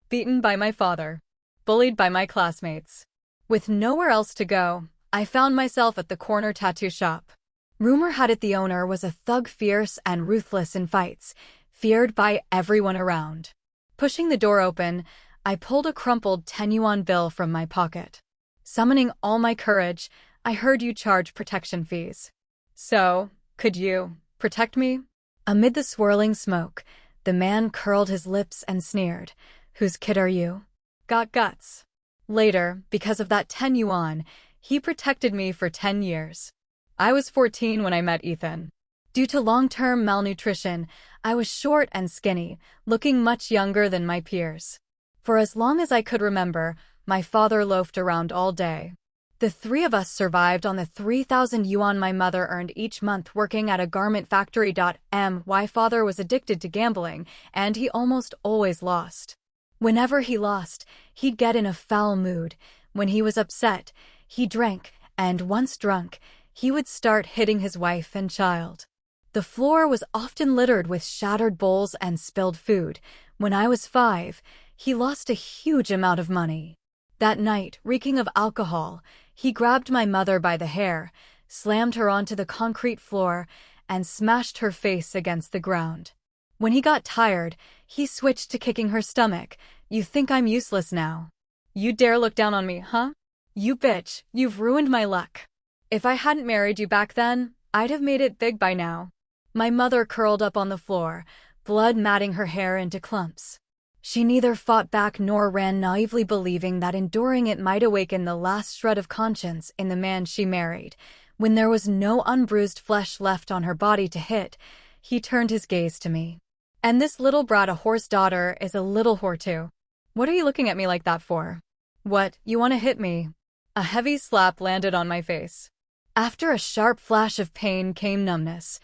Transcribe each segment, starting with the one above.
beaten by my father, bullied by my classmates. With nowhere else to go, I found myself at the corner tattoo shop. Rumor had it the owner was a thug, fierce and ruthless in fights, feared by everyone around. Pushing the door open, I pulled a crumpled 10 yuan bill from my pocket. Summoning all my courage, I heard you charge protection fees. So, could you protect me? Amid the swirling smoke, the man curled his lips and sneered. Whose kid are you? Got guts. Later, because of that 10 yuan, he protected me for 10 years. I was 14 when I met Ethan. Due to long-term malnutrition, I was short and skinny, looking much younger than my peers. For as long as I could remember, my father loafed around all day. The three of us survived on the 3,000 yuan my mother earned each month working at a garment factory. My father was addicted to gambling, and he almost always lost. Whenever he lost, he'd get in a foul mood. When he was upset, he drank, and once drunk, he would start hitting his wife and child. The floor was often littered with shattered bowls and spilled food. When I was 5, he lost a huge amount of money. That night, reeking of alcohol, he grabbed my mother by the hair, slammed her onto the concrete floor, and smashed her face against the ground. When he got tired, he switched to kicking her stomach. You think I'm useless now? You dare look down on me, huh? You bitch, you've ruined my luck. If I hadn't married you back then, I'd have made it big by now. My mother curled up on the floor, blood matting her hair into clumps. She neither fought back nor ran, naively believing that enduring it might awaken the last shred of conscience in the man she married. When there was no unbruised flesh left on her body to hit, he turned his gaze to me. And this little brat, a whore's daughter, is a little whore too. What are you looking at me like that for? What, you want to hit me? A heavy slap landed on my face. After a sharp flash of pain came numbness,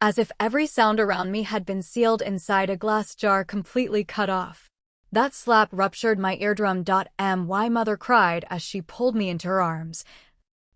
as if every sound around me had been sealed inside a glass jar, completely cut off. That slap ruptured my eardrum. My mother cried as she pulled me into her arms,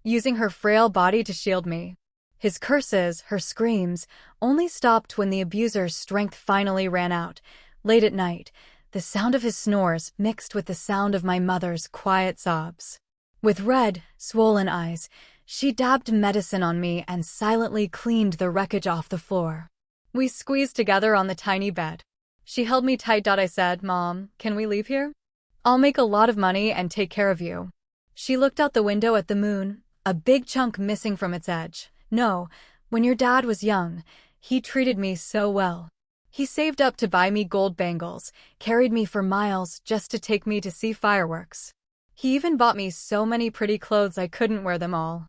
using her frail body to shield me. His curses, her screams, only stopped when the abuser's strength finally ran out. Late at night, the sound of his snores mixed with the sound of my mother's quiet sobs. With red, swollen eyes, she dabbed medicine on me and silently cleaned the wreckage off the floor. We squeezed together on the tiny bed. She held me tight. I said, Mom, can we leave here? I'll make a lot of money and take care of you. She looked out the window at the moon, a big chunk missing from its edge. No, when your dad was young, he treated me so well. He saved up to buy me gold bangles, carried me for miles just to take me to see fireworks. He even bought me so many pretty clothes I couldn't wear them all.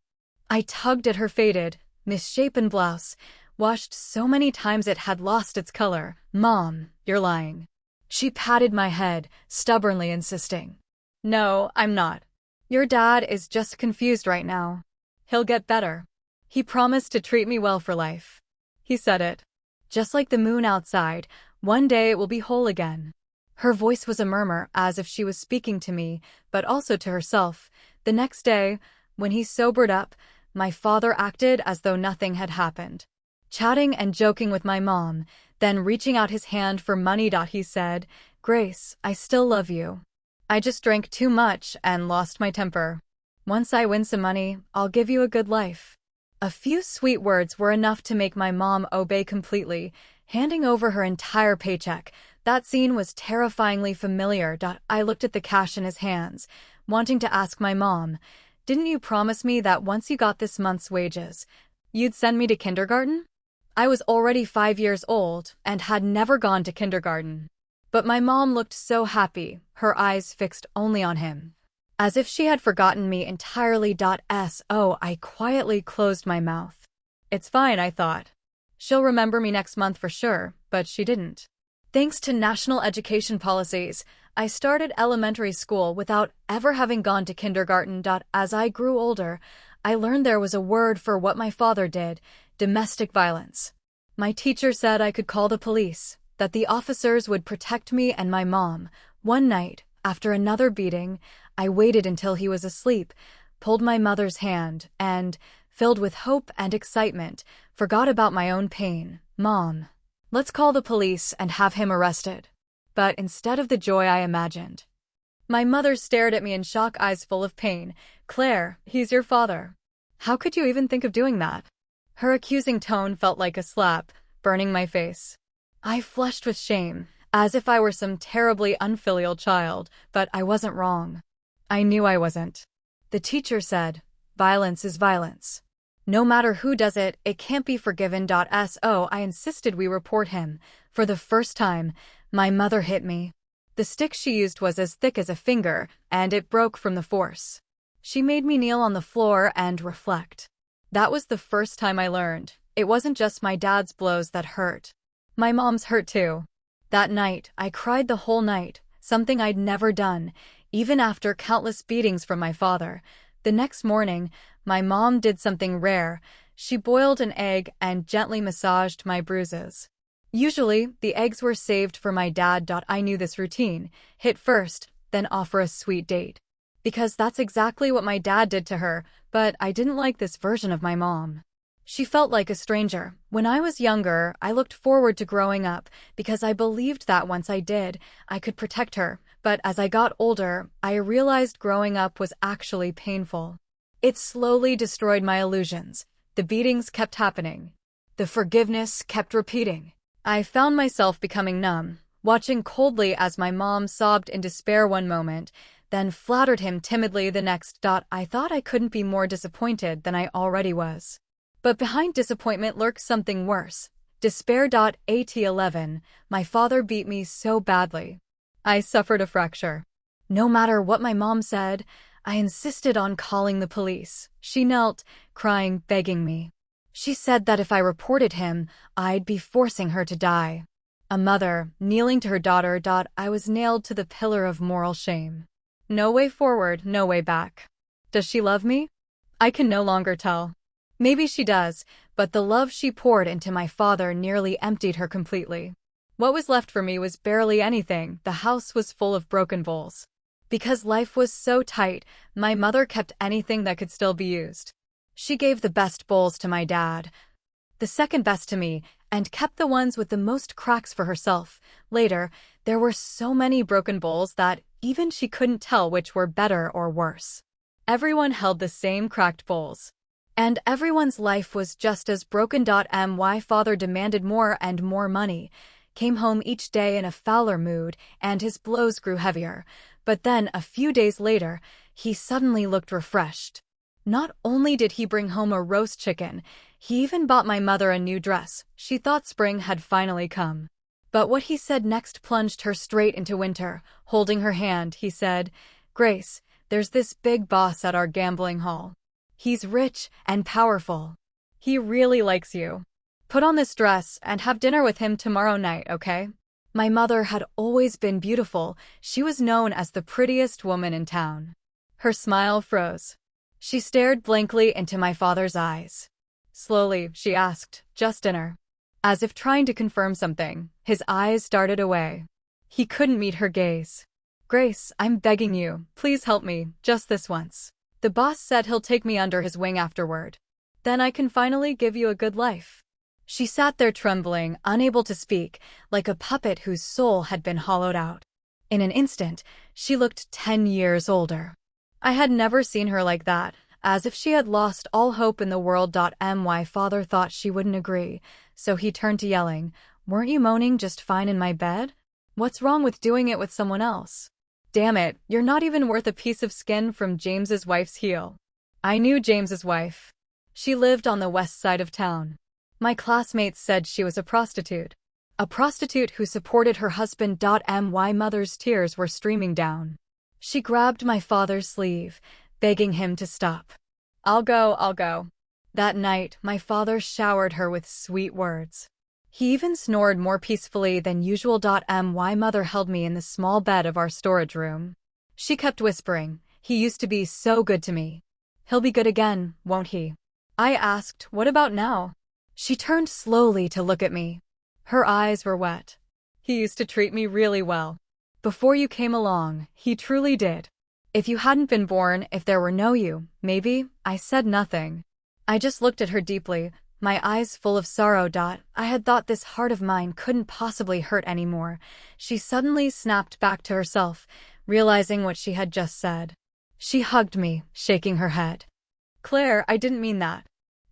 I tugged at her faded, misshapen blouse, washed so many times it had lost its color. Mom, you're lying. She patted my head, stubbornly insisting. No, I'm not. Your dad is just confused right now. He'll get better. He promised to treat me well for life. He said it. Just like the moon outside, one day it will be whole again. Her voice was a murmur, as if she was speaking to me, but also to herself. The next day, when he sobered up, my father acted as though nothing had happened. Chatting and joking with my mom, then reaching out his hand for money. He said, Grace, I still love you. I just drank too much and lost my temper. Once I win some money, I'll give you a good life. A few sweet words were enough to make my mom obey completely, handing over her entire paycheck. That scene was terrifyingly familiar. I looked at the cash in his hands, wanting to ask my mom, didn't you promise me that once you got this month's wages, you'd send me to kindergarten? I was already 5 years old and had never gone to kindergarten. But my mom looked so happy, her eyes fixed only on him. As if she had forgotten me entirely. I quietly closed my mouth. It's fine, I thought. She'll remember me next month for sure, but she didn't. Thanks to national education policies, I started elementary school without ever having gone to kindergarten. As I grew older, I learned there was a word for what my father did: domestic violence. My teacher said I could call the police, that the officers would protect me and my mom. One night, after another beating, I waited until he was asleep, pulled my mother's hand, and, filled with hope and excitement, forgot about my own pain. Mom, let's call the police and have him arrested. but instead of the joy I imagined. My mother stared at me in shock, eyes full of pain. "Claire, he's your father. How could you even think of doing that?" Her accusing tone felt like a slap, burning my face. I flushed with shame, as if I were some terribly unfilial child, but I wasn't wrong. I knew I wasn't. The teacher said, "Violence is violence. No matter who does it, it can't be forgiven." So I insisted we report him. For the first time, my mother hit me. The stick she used was as thick as a finger, and it broke from the force. She made me kneel on the floor and reflect. That was the first time I learned it wasn't just my dad's blows that hurt. My mom's hurt too. That night, I cried the whole night, something I'd never done, even after countless beatings from my father. The next morning, my mom did something rare. She boiled an egg and gently massaged my bruises. Usually, the eggs were saved for my dad. I knew this routine: hit first, then offer a sweet date. Because that's exactly what my dad did to her, but I didn't like this version of my mom. She felt like a stranger. When I was younger, I looked forward to growing up, because I believed that once I did, I could protect her. But as I got older, I realized growing up was actually painful. It slowly destroyed my illusions. The beatings kept happening. The forgiveness kept repeating. I found myself becoming numb, watching coldly as my mom sobbed in despair one moment, then flattered him timidly the next. I thought I couldn't be more disappointed than I already was. But behind disappointment lurked something worse: despair. At 11, my father beat me so badly. I suffered a fracture. No matter what my mom said, I insisted on calling the police. She knelt, crying, begging me. She said that if I reported him, I'd be forcing her to die. A mother, kneeling to her daughter. I was nailed to the pillar of moral shame. No way forward, no way back. Does she love me? I can no longer tell. Maybe she does, but the love she poured into my father nearly emptied her completely. What was left for me was barely anything. The house was full of broken bowls. Because life was so tight, my mother kept anything that could still be used. She gave the best bowls to my dad, the second best to me, and kept the ones with the most cracks for herself. Later, there were so many broken bowls that even she couldn't tell which were better or worse. Everyone held the same cracked bowls. And everyone's life was just as broken. My father demanded more and more money, came home each day in a fouler mood, and his blows grew heavier. But then, a few days later, he suddenly looked refreshed. Not only did he bring home a roast chicken, he even bought my mother a new dress. She thought spring had finally come. But what he said next plunged her straight into winter. Holding her hand, he said, "Grace, there's this big boss at our gambling hall. He's rich and powerful. He really likes you. Put on this dress and have dinner with him tomorrow night, okay?" My mother had always been beautiful. She was known as the prettiest woman in town. Her smile froze. She stared blankly into my father's eyes. Slowly, she asked, "Just dinner?" As if trying to confirm something, his eyes darted away. He couldn't meet her gaze. "Grace, I'm begging you, please help me, just this once. The boss said he'll take me under his wing afterward. Then I can finally give you a good life." She sat there trembling, unable to speak, like a puppet whose soul had been hollowed out. In an instant, she looked 10 years older. I had never seen her like that, as if she had lost all hope in the world. My father thought she wouldn't agree, so he turned to yelling, "Weren't you moaning just fine in my bed? What's wrong with doing it with someone else? Damn it, you're not even worth a piece of skin from James's wife's heel." I knew James's wife. She lived on the west side of town. My classmates said she was a prostitute. A prostitute who supported her husband. My mother's tears were streaming down. She grabbed my father's sleeve, begging him to stop. I'll go. That night, my father showered her with sweet words. He even snored more peacefully than usual. My mother held me in the small bed of our storage room. She kept whispering, "He used to be so good to me. He'll be good again, won't he?" I asked, "What about now?" She turned slowly to look at me. Her eyes were wet. "He used to treat me really well. Before you came along, he truly did. If you hadn't been born, if there were no you, maybe." I said nothing. I just looked at her deeply, my eyes full of sorrow. I had thought this heart of mine couldn't possibly hurt anymore. She suddenly snapped back to herself, realizing what she had just said. She hugged me, shaking her head. Claire, I didn't mean that.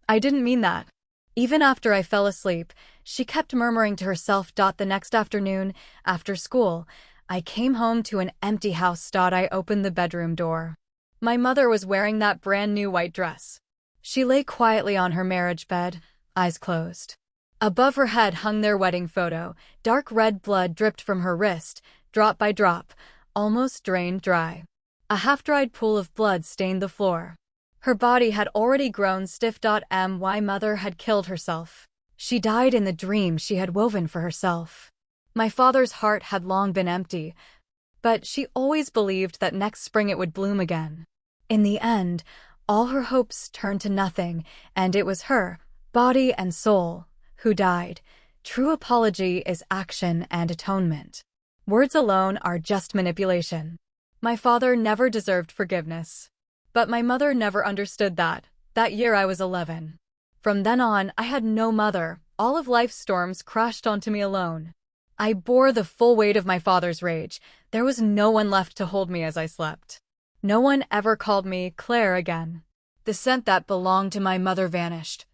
I didn't mean that. Even after I fell asleep, she kept murmuring to herself. The next afternoon, after school, I came home to an empty house. I opened the bedroom door. My mother was wearing that brand new white dress. She lay quietly on her marriage bed, eyes closed. Above her head hung their wedding photo. Dark red blood dripped from her wrist, drop by drop, almost drained dry. A half-dried pool of blood stained the floor. Her body had already grown stiff. My mother had killed herself. She died in the dream she had woven for herself. My father's heart had long been empty, but she always believed that next spring it would bloom again. In the end, all her hopes turned to nothing, and it was her, body and soul, who died. True apology is action and atonement. Words alone are just manipulation. My father never deserved forgiveness. But my mother never understood that. That year I was 11. From then on, I had no mother. All of life's storms crashed onto me alone. I bore the full weight of my father's rage. There was no one left to hold me as I slept. No one ever called me Claire again. The scent that belonged to my mother vanished,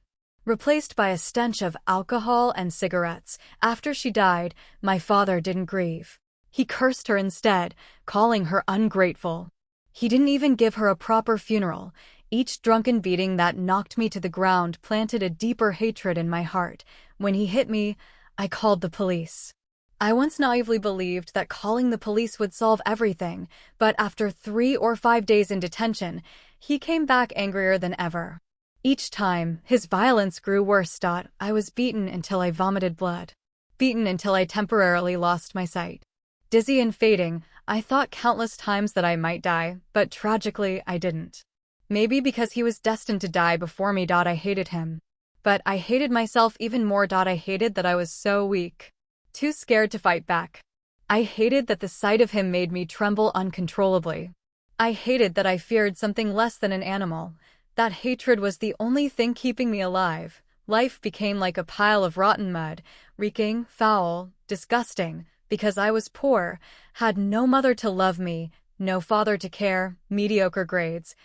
replaced by a stench of alcohol and cigarettes. After she died, my father didn't grieve. He cursed her instead, calling her ungrateful. He didn't even give her a proper funeral. Each drunken beating that knocked me to the ground planted a deeper hatred in my heart. When he hit me, I called the police. I once naively believed that calling the police would solve everything, but after 3 or 5 days in detention, he came back angrier than ever. Each time, his violence grew worse. I was beaten until I vomited blood. Beaten until I temporarily lost my sight. Dizzy and fading, I thought countless times that I might die, but tragically, I didn't. Maybe because he was destined to die before me. I hated him. But I hated myself even more. I hated that I was so weak. Too scared to fight back. I hated that the sight of him made me tremble uncontrollably. I hated that I feared something less than an animal. That hatred was the only thing keeping me alive. Life became like a pile of rotten mud, reeking, foul, disgusting, because I was poor, had no mother to love me, no father to care, mediocre grades,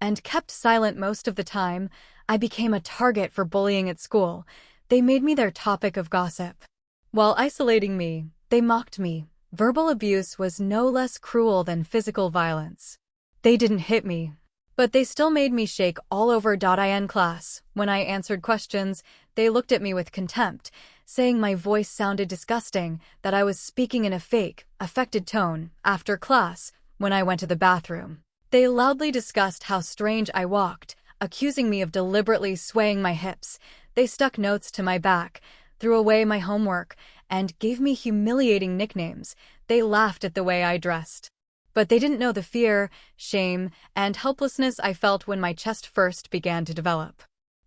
and kept silent most of the time. I became a target for bullying at school. They made me their topic of gossip. While isolating me, they mocked me. Verbal abuse was no less cruel than physical violence. They didn't hit me, but they still made me shake all over. In class, when I answered questions, they looked at me with contempt, saying my voice sounded disgusting, that I was speaking in a fake, affected tone. After class, when I went to the bathroom, they loudly discussed how strange I walked, accusing me of deliberately swaying my hips. They stuck notes to my back, threw away my homework, and gave me humiliating nicknames. They laughed at the way I dressed. But they didn't know the fear, shame, and helplessness I felt when my chest first began to develop.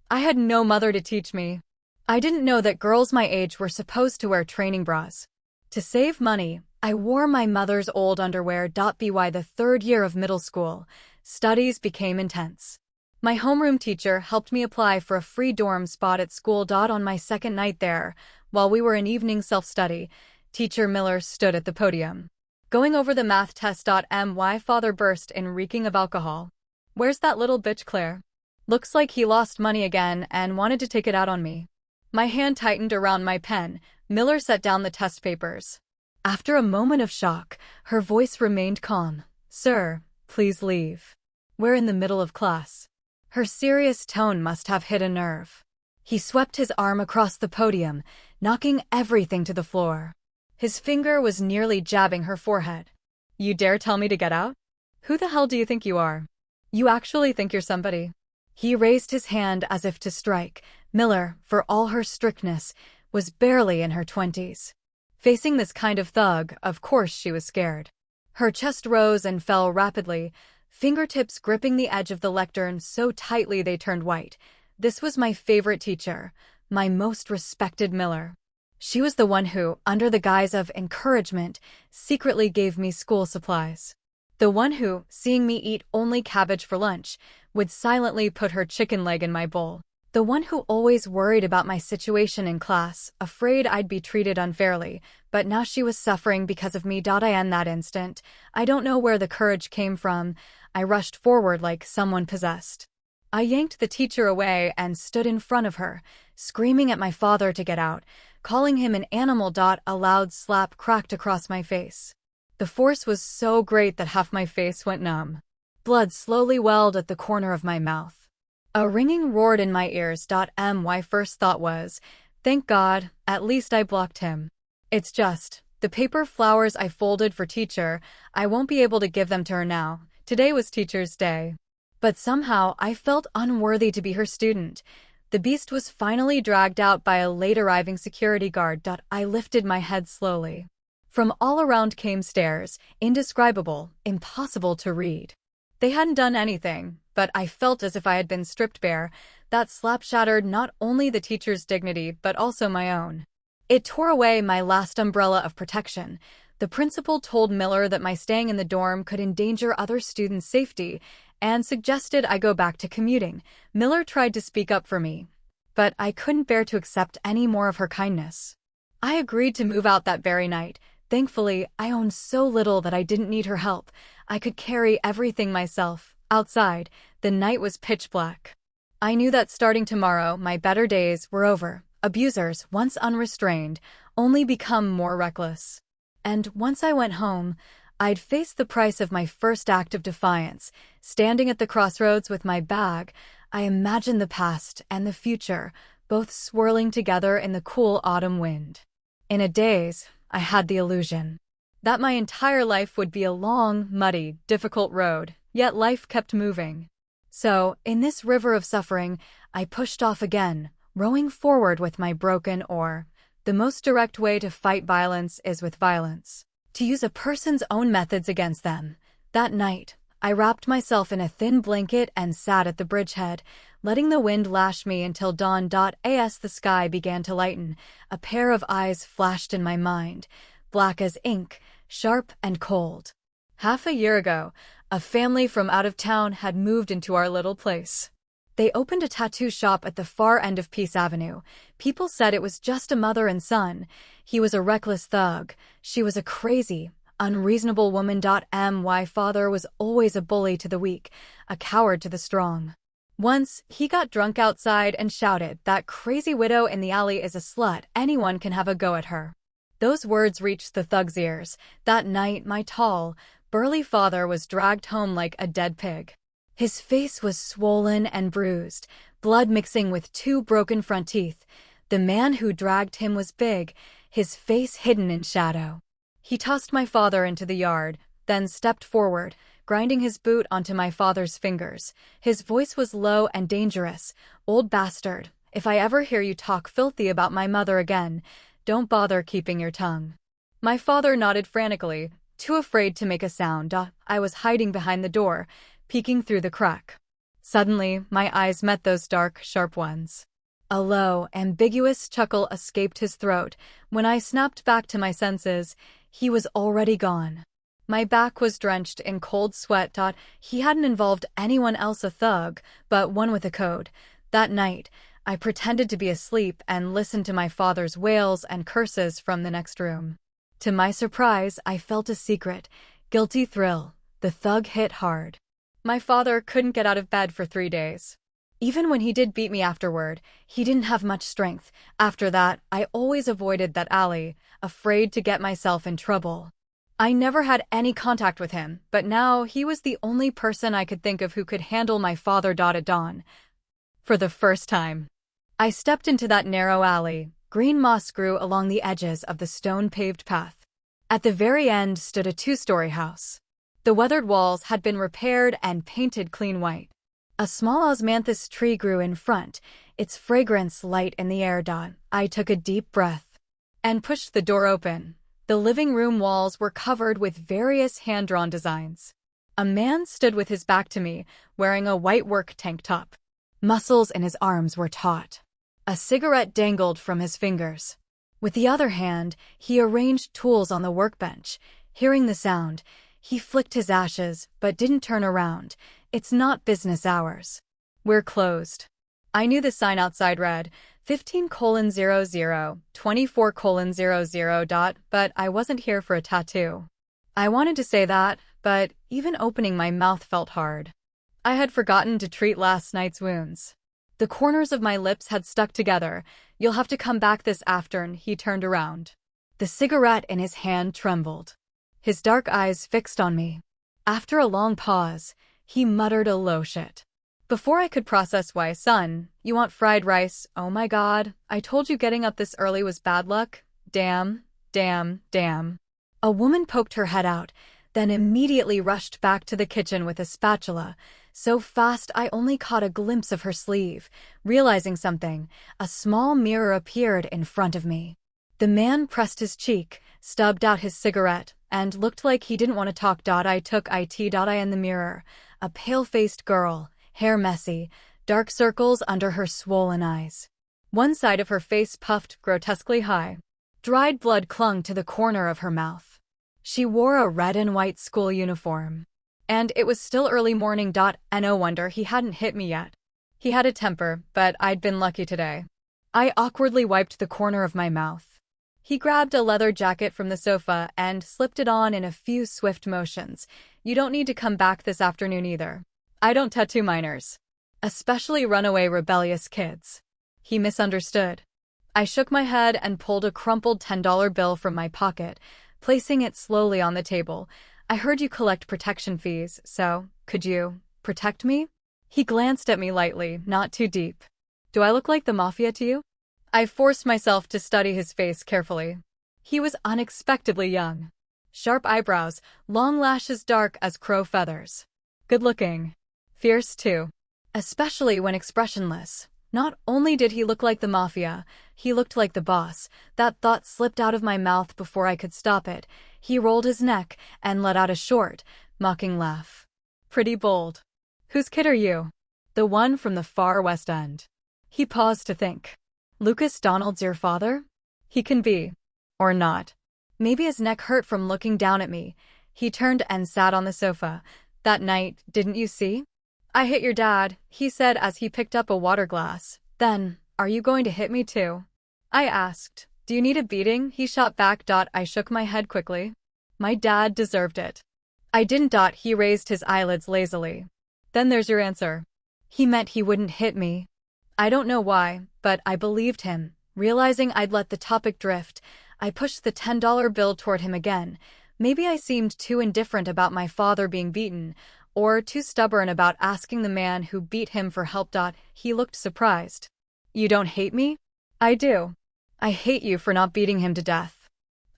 I had no mother to teach me. I didn't know that girls my age were supposed to wear training bras. To save money, I wore my mother's old underwear. By the 3rd year of middle school, studies became intense. My homeroom teacher helped me apply for a free dorm spot at school. On my second night there, while we were in evening self-study, Teacher Miller stood at the podium, going over the math test. My father burst in, reeking of alcohol. "Where's that little bitch Claire? Looks like he lost money again and wanted to take it out on me." My hand tightened around my pen. Miller set down the test papers. After a moment of shock, her voice remained calm. "Sir, please leave. We're in the middle of class." Her serious tone must have hit a nerve. He swept his arm across the podium, knocking everything to the floor. His finger was nearly jabbing her forehead. "You dare tell me to get out? Who the hell do you think you are? You actually think you're somebody?" He raised his hand as if to strike. Miller, for all her strictness, was barely in her 20s. Facing this kind of thug, of course she was scared. Her chest rose and fell rapidly, fingertips gripping the edge of the lectern so tightly they turned white. This was my favorite teacher, my most respected Miller. She was the one who, under the guise of encouragement, secretly gave me school supplies. The one who, seeing me eat only cabbage for lunch, would silently put her chicken leg in my bowl. The one who always worried about my situation in class, afraid I'd be treated unfairly, but now she was suffering because of me. In that instant, I don't know where the courage came from. I rushed forward like someone possessed. I yanked the teacher away and stood in front of her, screaming at my father to get out, calling him an animal. A loud slap cracked across my face. The force was so great that half my face went numb. Blood slowly welled at the corner of my mouth. A ringing roared in my ears. My first thought was, thank God, at least I blocked him. It's just, the paper flowers I folded for teacher, I won't be able to give them to her now. Today was Teacher's Day. But somehow I felt unworthy to be her student. The beast was finally dragged out by a late-arriving security guard. I lifted my head slowly. From all around came stares, indescribable, impossible to read. They hadn't done anything, but I felt as if I had been stripped bare. That slap shattered not only the teacher's dignity but also my own. It tore away my last umbrella of protection. The principal told Miller that my staying in the dorm could endanger other students' safety and suggested I go back to commuting. Miller tried to speak up for me, but I couldn't bear to accept any more of her kindness. I agreed to move out that very night. Thankfully, I owned so little that I didn't need her help. I could carry everything myself. Outside, the night was pitch black. I knew that starting tomorrow, my better days were over. Abusers, once unrestrained, only become more reckless. And once I went home, I'd face the price of my first act of defiance. Standing at the crossroads with my bag, I imagined the past and the future, both swirling together in the cool autumn wind. In a daze, I had the illusion that my entire life would be a long, muddy, difficult road, yet life kept moving. So, in this river of suffering, I pushed off again, rowing forward with my broken oar. The most direct way to fight violence is with violence. To use a person's own methods against them. That night, I wrapped myself in a thin blanket and sat at the bridgehead, letting the wind lash me until dawn. As the sky began to lighten, a pair of eyes flashed in my mind, black as ink, sharp and cold. Half a year ago, a family from out of town had moved into our little place. They opened a tattoo shop at the far end of Peace Avenue. People said it was just a mother and son. He was a reckless thug. She was a crazy, unreasonable woman. My father was always a bully to the weak, a coward to the strong. Once, he got drunk outside and shouted, "That crazy widow in the alley is a slut. Anyone can have a go at her." Those words reached the thug's ears. That night, my tall, burly father was dragged home like a dead pig. His face was swollen and bruised, blood mixing with two broken front teeth. The man who dragged him was big, his face hidden in shadow. He tossed my father into the yard, then stepped forward, grinding his boot onto my father's fingers. His voice was low and dangerous. "Old bastard, if I ever hear you talk filthy about my mother again, don't bother keeping your tongue." My father nodded frantically, too afraid to make a sound. I was hiding behind the door, peeking through the crack. Suddenly, my eyes met those dark, sharp ones. A low, ambiguous chuckle escaped his throat. When I snapped back to my senses, he was already gone. My back was drenched in cold sweat. He hadn't involved anyone else, a thug, but one with a code. That night, I pretended to be asleep and listened to my father's wails and curses from the next room. To my surprise, I felt a secret, guilty thrill. The thug hit hard. My father couldn't get out of bed for 3 days. Even when he did beat me afterward, he didn't have much strength. After that, I always avoided that alley, afraid to get myself in trouble. I never had any contact with him, but now he was the only person I could think of who could handle my father. At dawn. For the first time, I stepped into that narrow alley. Green moss grew along the edges of the stone-paved path. At the very end stood a 2-story house. The weathered walls had been repaired and painted clean white. A small osmanthus tree grew in front, its fragrance light in the air. I took a deep breath and pushed the door open. The living room walls were covered with various hand-drawn designs. A man stood with his back to me, wearing a white work tank top. Muscles in his arms were taut. A cigarette dangled from his fingers. With the other hand, he arranged tools on the workbench. Hearing the sound, he flicked his ashes, but didn't turn around. "It's not business hours. We're closed." I knew the sign outside read 15:00, 24:00. But I wasn't here for a tattoo. I wanted to say that, but even opening my mouth felt hard. I had forgotten to treat last night's wounds. The corners of my lips had stuck together. You'll have to come back this afternoon. He turned around. The cigarette in his hand trembled. His dark eyes fixed on me. After a long pause, he muttered a low shit. Before I could process why, son, you want fried rice? Oh my God, I told you getting up this early was bad luck. Damn. A woman poked her head out, then immediately rushed back to the kitchen with a spatula. So fast I only caught a glimpse of her sleeve. Realizing something, a small mirror appeared in front of me. The man pressed his cheek, stubbed out his cigarette, and looked like he didn't want to talk. I took it in the mirror. A pale-faced girl, hair messy, dark circles under her swollen eyes. One side of her face puffed grotesquely high. Dried blood clung to the corner of her mouth. She wore a red and white school uniform. And it was still early morning. No wonder he hadn't hit me yet. He had a temper, but I'd been lucky today. I awkwardly wiped the corner of my mouth. He grabbed a leather jacket from the sofa and slipped it on in a few swift motions. You don't need to come back this afternoon either. I don't tattoo minors. Especially runaway rebellious kids. He misunderstood. I shook my head and pulled a crumpled $10 bill from my pocket, placing it slowly on the table. I heard you collect protection fees, so could you protect me? He glanced at me lightly, not too deep. Do I look like the mafia to you? I forced myself to study his face carefully. He was unexpectedly young. Sharp eyebrows, long lashes dark as crow feathers. Good-looking. Fierce, too. Especially when expressionless. Not only did he look like the mafia, he looked like the boss. That thought slipped out of my mouth before I could stop it. He rolled his neck and let out a short, mocking laugh. Pretty bold. Whose kid are you? The one from the far West End. He paused to think. Lucas Donald's your father? He can be. Or not. Maybe his neck hurt from looking down at me. He turned and sat on the sofa. That night, didn't you see? I hit your dad, he said as he picked up a water glass. Then, are you going to hit me too? I asked. Do you need a beating? He shot back. I shook my head quickly. My dad deserved it. I didn't. He raised his eyelids lazily. Then there's your answer. He meant he wouldn't hit me. I don't know why, but I believed him. Realizing I'd let the topic drift, I pushed the $10 bill toward him again. Maybe I seemed too indifferent about my father being beaten, or too stubborn about asking the man who beat him for help. He looked surprised. You don't hate me? I do. I hate you for not beating him to death.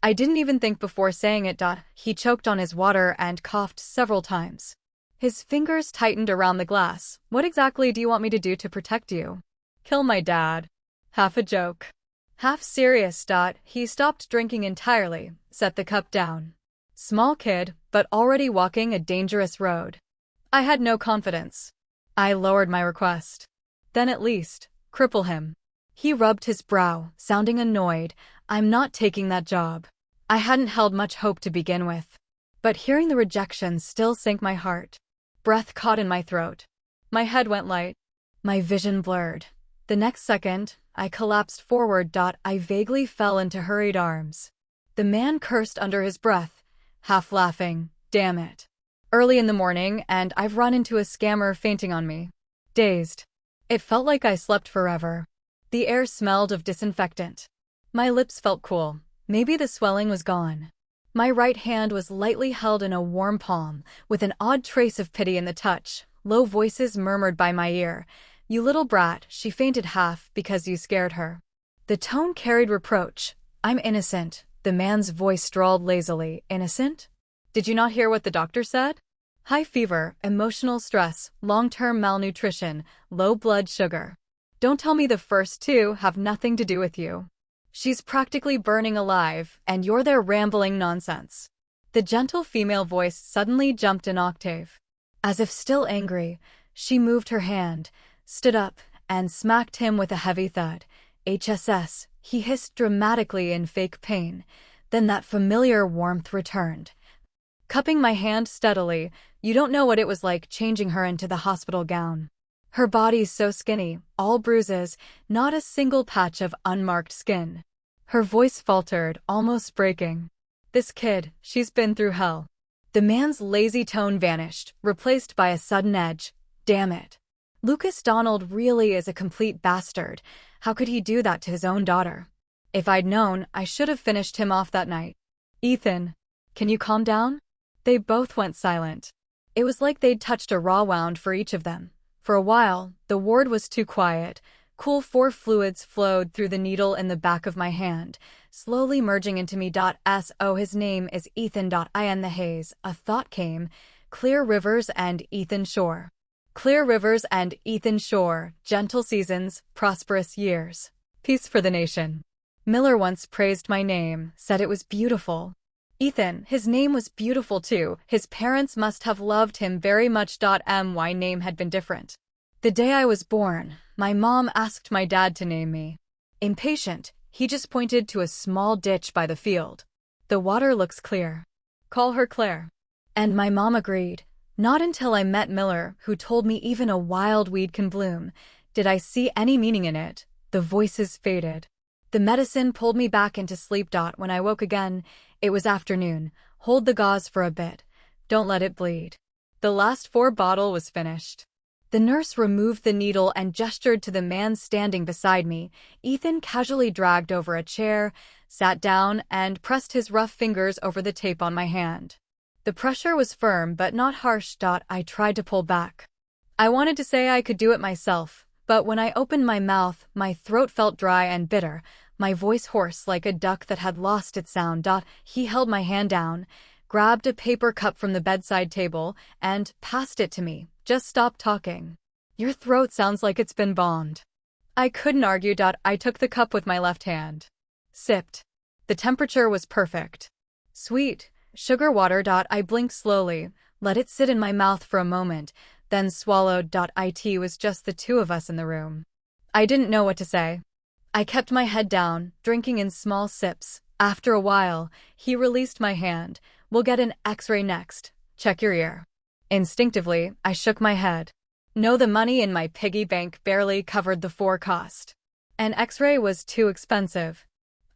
I didn't even think before saying it. He choked on his water and coughed several times. His fingers tightened around the glass. What exactly do you want me to do to protect you? Kill my dad. Half a joke. Half serious. He stopped drinking entirely, set the cup down. Small kid, but already walking a dangerous road. I had no confidence. I lowered my request. Then at least, cripple him. He rubbed his brow, sounding annoyed. I'm not taking that job. I hadn't held much hope to begin with. But hearing the rejection still sank my heart. Breath caught in my throat. My head went light. My vision blurred. The next second, I collapsed forward. I vaguely fell into hurried arms. The man cursed under his breath, half laughing. Damn it. Early in the morning, and I've run into a scammer fainting on me. Dazed. It felt like I slept forever. The air smelled of disinfectant. My lips felt cool. Maybe the swelling was gone. My right hand was lightly held in a warm palm, with an odd trace of pity in the touch. Low voices murmured by my ear. You little brat, she fainted half because you scared her. The tone carried reproach. I'm innocent. The man's voice drawled lazily. Innocent? Did you not hear what the doctor said? High fever, emotional stress, long-term malnutrition, low blood sugar. Don't tell me the first two have nothing to do with you. She's practically burning alive, and you're there rambling nonsense. The gentle female voice suddenly jumped an octave. As if still angry, she moved her hand, stood up, and smacked him with a heavy thud. HSS, he hissed dramatically in fake pain. Then that familiar warmth returned. Cupping my hand steadily, you don't know what it was like changing her into the hospital gown. Her body's so skinny, all bruises, not a single patch of unmarked skin. Her voice faltered, almost breaking. This kid, she's been through hell. The man's lazy tone vanished, replaced by a sudden edge. Damn it. Lucas Donald really is a complete bastard. How could he do that to his own daughter? If I'd known, I should have finished him off that night. Ethan, can you calm down? They both went silent. It was like they'd touched a raw wound for each of them. For a while, the ward was too quiet. Cool fluids flowed through the needle in the back of my hand, slowly merging into me. So his name is Ethan. In the haze, a thought came. Clear rivers and Ethan Shore. Clear rivers and Ethan Shore, gentle seasons, prosperous years. Peace for the nation. Miller once praised my name, said it was beautiful. Ethan, his name was beautiful too. His parents must have loved him very much. My name had been different. The day I was born, my mom asked my dad to name me. Impatient, he just pointed to a small ditch by the field. The water looks clear. Call her Claire. And my mom agreed. Not until I met Miller, who told me even a wild weed can bloom, did I see any meaning in it. The voices faded. The medicine pulled me back into sleep. When I woke again, it was afternoon. Hold the gauze for a bit. Don't let it bleed. The last 4 bottle was finished. The nurse removed the needle and gestured to the man standing beside me. Ethan casually dragged over a chair, sat down, and pressed his rough fingers over the tape on my hand. The pressure was firm but not harsh. I tried to pull back. I wanted to say I could do it myself, but when I opened my mouth, my throat felt dry and bitter, my voice hoarse like a duck that had lost its sound. He held my hand down, grabbed a paper cup from the bedside table, and passed it to me. Just stop talking. Your throat sounds like it's been bombed. I couldn't argue. I took the cup with my left hand. Sipped. The temperature was perfect. Sweet. Sugar water. I blinked slowly, let it sit in my mouth for a moment, then swallowed. It was just the two of us in the room. I didn't know what to say. I kept my head down, drinking in small sips. After a while, he released my hand. We'll get an X-ray next. Check your ear. Instinctively, I shook my head. No, the money in my piggy bank barely covered the 4 cost. An X-ray was too expensive.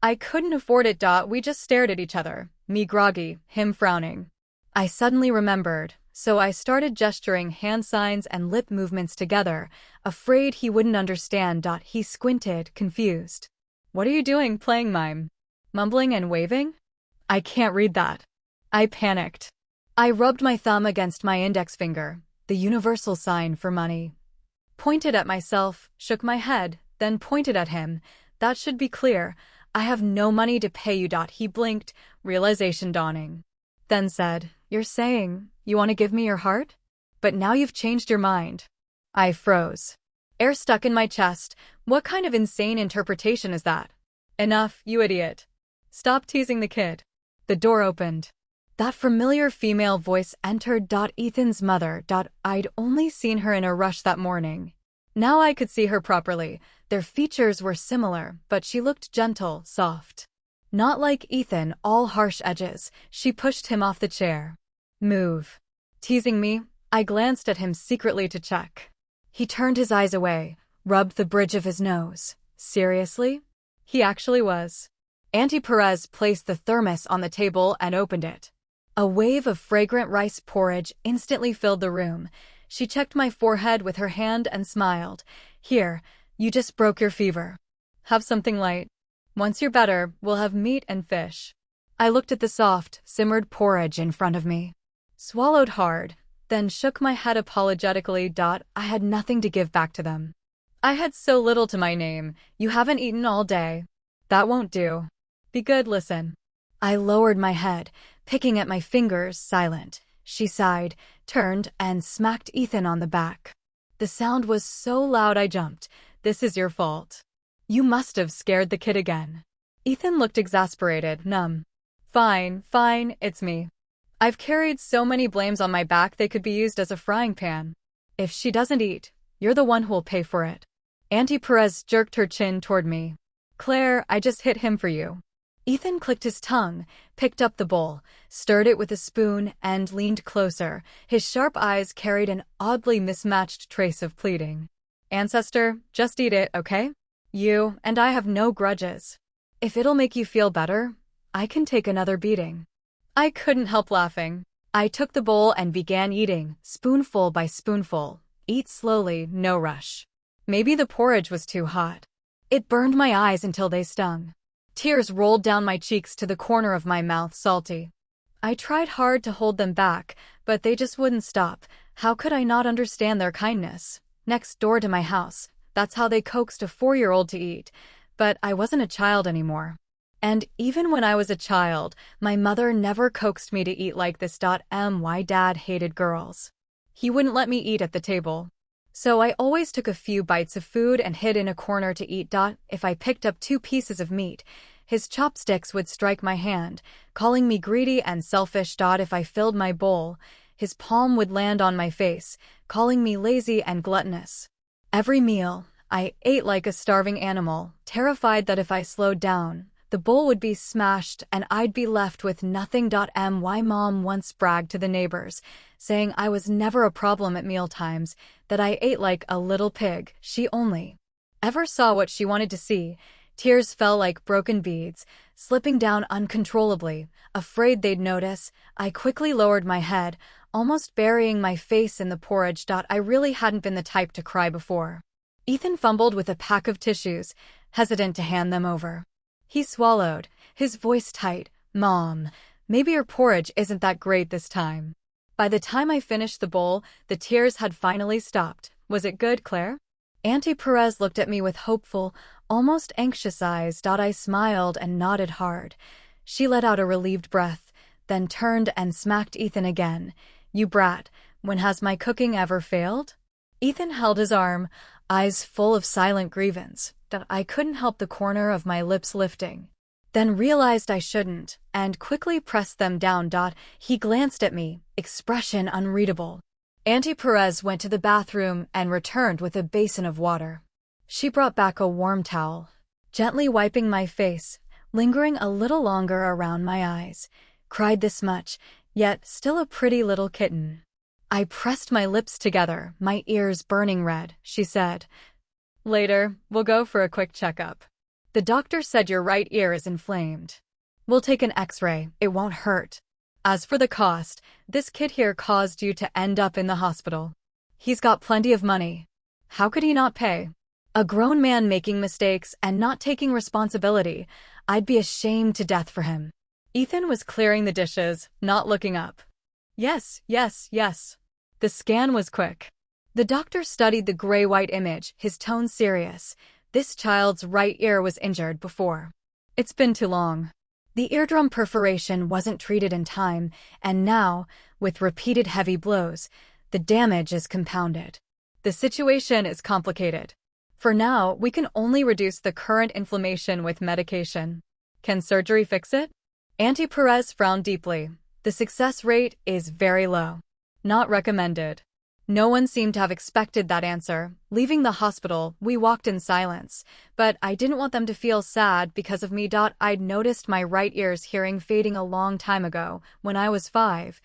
I couldn't afford it. We just stared at each other, me groggy, him frowning. I suddenly remembered, so I started gesturing hand signs and lip movements together, afraid he wouldn't understand. He squinted, confused. What are you doing, playing mime? Mumbling and waving? I can't read that. I panicked. I rubbed my thumb against my index finger, the universal sign for money. Pointed at myself, shook my head, then pointed at him. That should be clear. I have no money to pay you. He blinked, realization dawning. Then said, You're saying, you want to give me your heart? But now you've changed your mind. I froze. Air stuck in my chest. What kind of insane interpretation is that? Enough, you idiot. Stop teasing the kid. The door opened. That familiar female voice entered. Ethan's mother. I'd only seen her in a rush that morning. Now I could see her properly. Their features were similar, but she looked gentle, soft. Not like Ethan, all harsh edges. She pushed him off the chair. Move. Teasing me, I glanced at him secretly to check. He turned his eyes away, rubbed the bridge of his nose. Seriously? He actually was. Auntie Perez placed the thermos on the table and opened it. A wave of fragrant rice porridge instantly filled the room. She checked my forehead with her hand and smiled. Here, you just broke your fever. Have something light. Once you're better, we'll have meat and fish. I looked at the soft, simmered porridge in front of me. Swallowed hard, then shook my head apologetically. I had nothing to give back to them. I had so little to my name. You haven't eaten all day. That won't do. Be good, listen. I lowered my head, picking at my fingers, silent. She sighed, turned, and smacked Ethan on the back. The sound was so loud I jumped. This is your fault. You must have scared the kid again. Ethan looked exasperated, numb. Fine, it's me. I've carried so many blames on my back they could be used as a frying pan. If she doesn't eat, you're the one who'll pay for it. Auntie Perez jerked her chin toward me. Claire, I just hit him for you. Ethan clicked his tongue, picked up the bowl, stirred it with a spoon, and leaned closer. His sharp eyes carried an oddly mismatched trace of pleading. Ancestor, just eat it, okay? You and I have no grudges. If it'll make you feel better, I can take another beating. I couldn't help laughing. I took the bowl and began eating, spoonful by spoonful. Eat slowly, no rush. Maybe the porridge was too hot. It burned my eyes until they stung. Tears rolled down my cheeks to the corner of my mouth, salty. I tried hard to hold them back, but they just wouldn't stop. How could I not understand their kindness? Next door to my house, that's how they coaxed a 4-year-old to eat. But I wasn't a child anymore. And even when I was a child, my mother never coaxed me to eat like this. My dad hated girls. He wouldn't let me eat at the table. So I always took a few bites of food and hid in a corner to eat. If I picked up 2 pieces of meat, his chopsticks would strike my hand, calling me greedy and selfish. If I filled my bowl, his palm would land on my face, calling me lazy and gluttonous. Every meal, I ate like a starving animal, terrified that if I slowed down, the bowl would be smashed and I'd be left with nothing. My mom once bragged to the neighbors, saying I was never a problem at mealtimes, that I ate like a little pig. She only ever saw what she wanted to see. Tears fell like broken beads, slipping down uncontrollably. Afraid they'd notice, I quickly lowered my head, almost burying my face in the porridge. I really hadn't been the type to cry before. Ethan fumbled with a pack of tissues, hesitant to hand them over. He swallowed, his voice tight. Mom, maybe your porridge isn't that great this time. By the time I finished the bowl, the tears had finally stopped. Was it good, Claire? Auntie Perez looked at me with hopeful, almost anxious eyes. I smiled and nodded hard. She let out a relieved breath, then turned and smacked Ethan again. You brat, when has my cooking ever failed? Ethan held his arm, eyes full of silent grievance. I couldn't help the corner of my lips lifting. Then realized I shouldn't, and quickly pressed them down. He glanced at me, expression unreadable. Auntie Perez went to the bathroom and returned with a basin of water. She brought back a warm towel, gently wiping my face, lingering a little longer around my eyes. Cried this much, yet still a pretty little kitten. I pressed my lips together, my ears burning red. She said, Later, we'll go for a quick checkup. The doctor said your right ear is inflamed. We'll take an x-ray, it won't hurt. As for the cost, this kid here caused you to end up in the hospital. He's got plenty of money. How could he not pay? A grown man making mistakes and not taking responsibility. I'd be ashamed to death for him. Ethan was clearing the dishes, not looking up. Yes. The scan was quick. The doctor studied the gray-white image, his tone serious. This child's right ear was injured before. It's been too long. The eardrum perforation wasn't treated in time, and now, with repeated heavy blows, the damage is compounded. The situation is complicated. For now, we can only reduce the current inflammation with medication. Can surgery fix it? Auntie Perez frowned deeply. The success rate is very low. Not recommended. No one seemed to have expected that answer. Leaving the hospital, we walked in silence. But I didn't want them to feel sad because of me. I'd noticed my right ear's hearing fading a long time ago, when I was 5.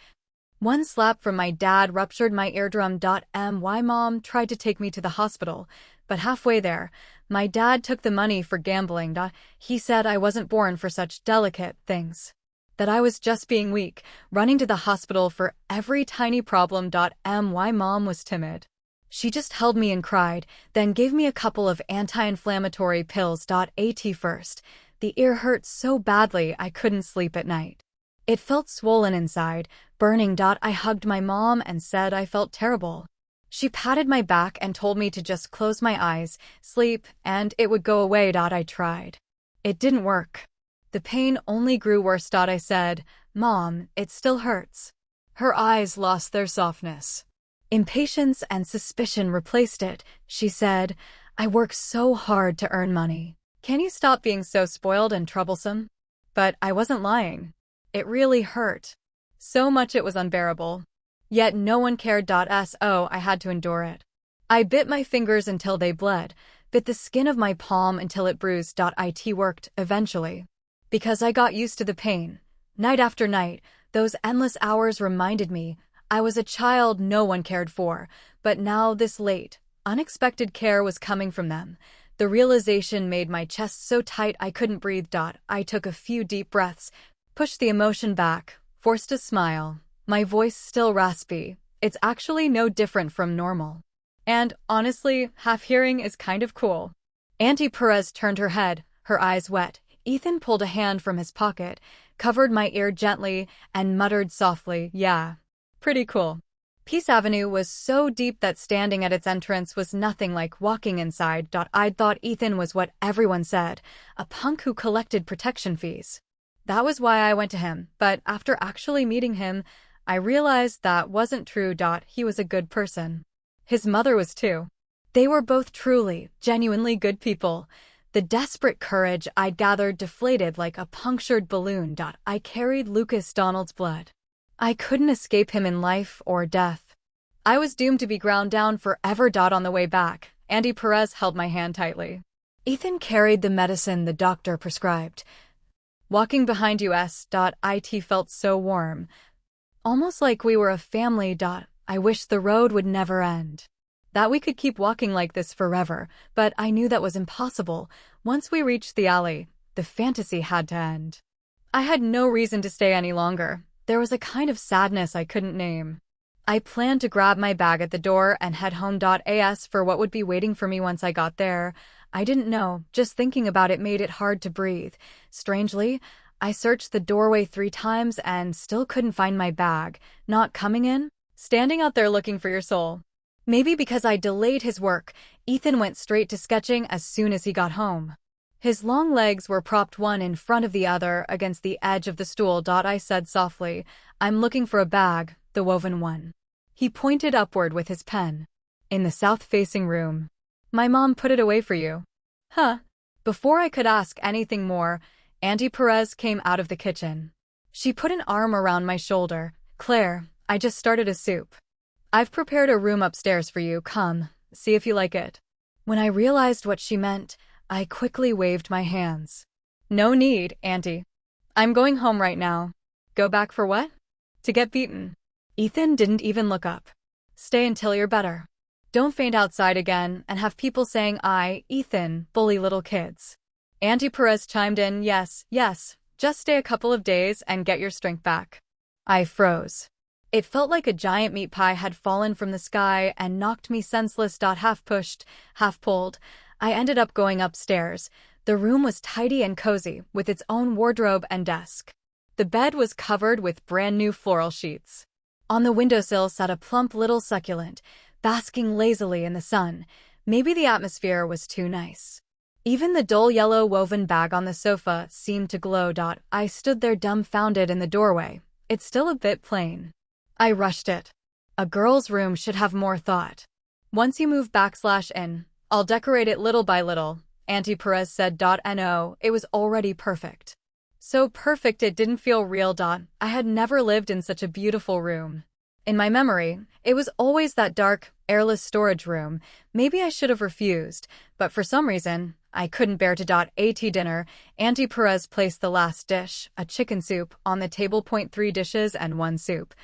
One slap from my dad ruptured my eardrum. My mom tried to take me to the hospital, but halfway there, my dad took the money for gambling. He said I wasn't born for such delicate things. That I was just being weak, running to the hospital for every tiny problem. My mom was timid. She just held me and cried, then gave me a couple of anti-inflammatory pills. At first, the ear hurt so badly I couldn't sleep at night. It felt swollen inside, burning. I hugged my mom and said I felt terrible. She patted my back and told me to just close my eyes, sleep, and it would go away. I tried. It didn't work. The pain only grew worse. I said, Mom, it still hurts. Her eyes lost their softness. Impatience and suspicion replaced it. She said, I work so hard to earn money. Can you stop being so spoiled and troublesome? But I wasn't lying. It really hurt. So much it was unbearable. Yet no one cared. So I had to endure it. I bit my fingers until they bled, bit the skin of my palm until it bruised. It worked, eventually. Because I got used to the pain. Night after night, those endless hours reminded me I was a child no one cared for, but now this late, unexpected care was coming from them. The realization made my chest so tight I couldn't breathe. I took a few deep breaths, pushed the emotion back, forced a smile. My voice still raspy. It's actually no different from normal. And, honestly, half-hearing is kind of cool. Auntie Perez turned her head, her eyes wet. Ethan pulled a hand from his pocket, covered my ear gently, and muttered softly, "Yeah, pretty cool." Peace Avenue was so deep that standing at its entrance was nothing like walking inside. I'd thought Ethan was what everyone said, a punk who collected protection fees. That was why I went to him, but after actually meeting him, I realized that wasn't true. He was a good person. His mother was too. They were both truly, genuinely good people. The desperate courage I'd gathered deflated like a punctured balloon. I carried Lucas Donald's blood. I couldn't escape him in life or death. I was doomed to be ground down forever. On the way back, Auntie Perez held my hand tightly. Ethan carried the medicine the doctor prescribed. Walking behind us, it felt so warm. Almost like we were a family. I wished the road would never end. That we could keep walking like this forever, but I knew that was impossible. Once we reached the alley, the fantasy had to end. I had no reason to stay any longer. There was a kind of sadness I couldn't name. I planned to grab my bag at the door and head home. As for what would be waiting for me once I got there, I didn't know. Just thinking about it made it hard to breathe. Strangely, I searched the doorway 3 times and still couldn't find my bag. Not coming in? Standing out there looking for your soul. Maybe because I delayed his work, Ethan went straight to sketching as soon as he got home. His long legs were propped one in front of the other against the edge of the stool. I said softly, "I'm looking for a bag, the woven one." He pointed upward with his pen. "In the south-facing room. My mom put it away for you." Huh. Before I could ask anything more, Auntie Perez came out of the kitchen. She put an arm around my shoulder. "Claire, I just started a soup. I've prepared a room upstairs for you. Come, see if you like it." When I realized what she meant, I quickly waved my hands. "No need, Auntie. I'm going home right now." "Go back for what?" "To get beaten." Ethan didn't even look up. "Stay until you're better. Don't faint outside again and have people saying Ethan, bully little kids." Auntie Perez chimed in, yes, just stay a couple of days and get your strength back." I froze. It felt like a giant meat pie had fallen from the sky and knocked me senseless. Half pushed, half pulled, I ended up going upstairs. The room was tidy and cozy, with its own wardrobe and desk. The bed was covered with brand new floral sheets. On the windowsill sat a plump little succulent, basking lazily in the sun. Maybe the atmosphere was too nice. Even the dull yellow woven bag on the sofa seemed to glow. I stood there dumbfounded in the doorway. It's still a bit plain. I rushed it. A girl's room should have more thought. "Once you move /in, I'll decorate it little by little," Auntie Perez said. No, it was already perfect. So perfect it didn't feel real. I had never lived in such a beautiful room. In my memory, it was always that dark, airless storage room. Maybe I should have refused, but for some reason, I couldn't bear to at dinner. Auntie Perez placed the last dish, a chicken soup, on the table. 3 dishes and 1 soup,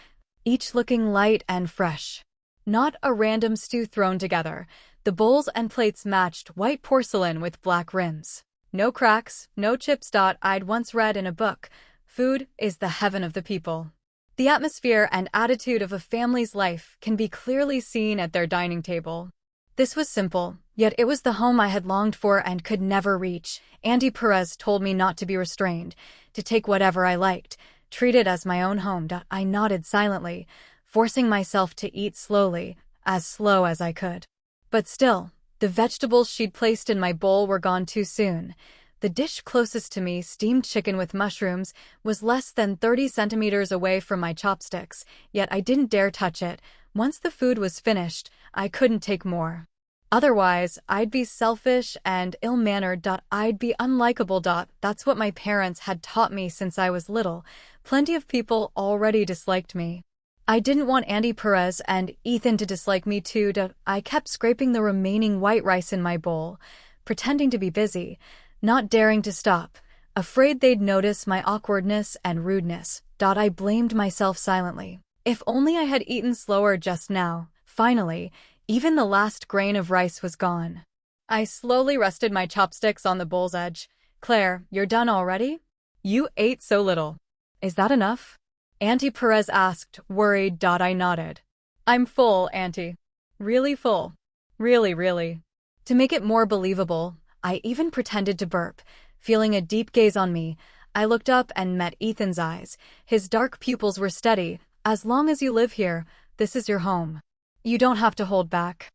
each looking light and fresh. Not a random stew thrown together. The bowls and plates matched white porcelain with black rims. No cracks, no chips. I'd once read in a book, food is the heaven of the people. The atmosphere and attitude of a family's life can be clearly seen at their dining table. This was simple, yet it was the home I had longed for and could never reach. Auntie Perez told me not to be restrained, to take whatever I liked, treat it as my own home. I nodded silently, forcing myself to eat slowly, as slow as I could. But still, the vegetables she'd placed in my bowl were gone too soon. The dish closest to me, steamed chicken with mushrooms, was less than 30 centimeters away from my chopsticks, yet I didn't dare touch it. Once the food was finished, I couldn't take more. Otherwise, I'd be selfish and ill-mannered. I'd be unlikable. That's what my parents had taught me since I was little. Plenty of people already disliked me. I didn't want Auntie Perez and Ethan to dislike me too. I kept scraping the remaining white rice in my bowl, pretending to be busy, not daring to stop. Afraid they'd notice my awkwardness and rudeness. I blamed myself silently. If only I had eaten slower just now. Finally, even the last grain of rice was gone. I slowly rested my chopsticks on the bowl's edge. Claire, you're done already? You ate so little. Is that enough? Auntie Perez asked, worried. I nodded. I'm full, Auntie. Really full. Really. To make it more believable, I even pretended to burp. Feeling a deep gaze on me, I looked up and met Ethan's eyes. His dark pupils were steady. As long as you live here, this is your home. You don't have to hold back.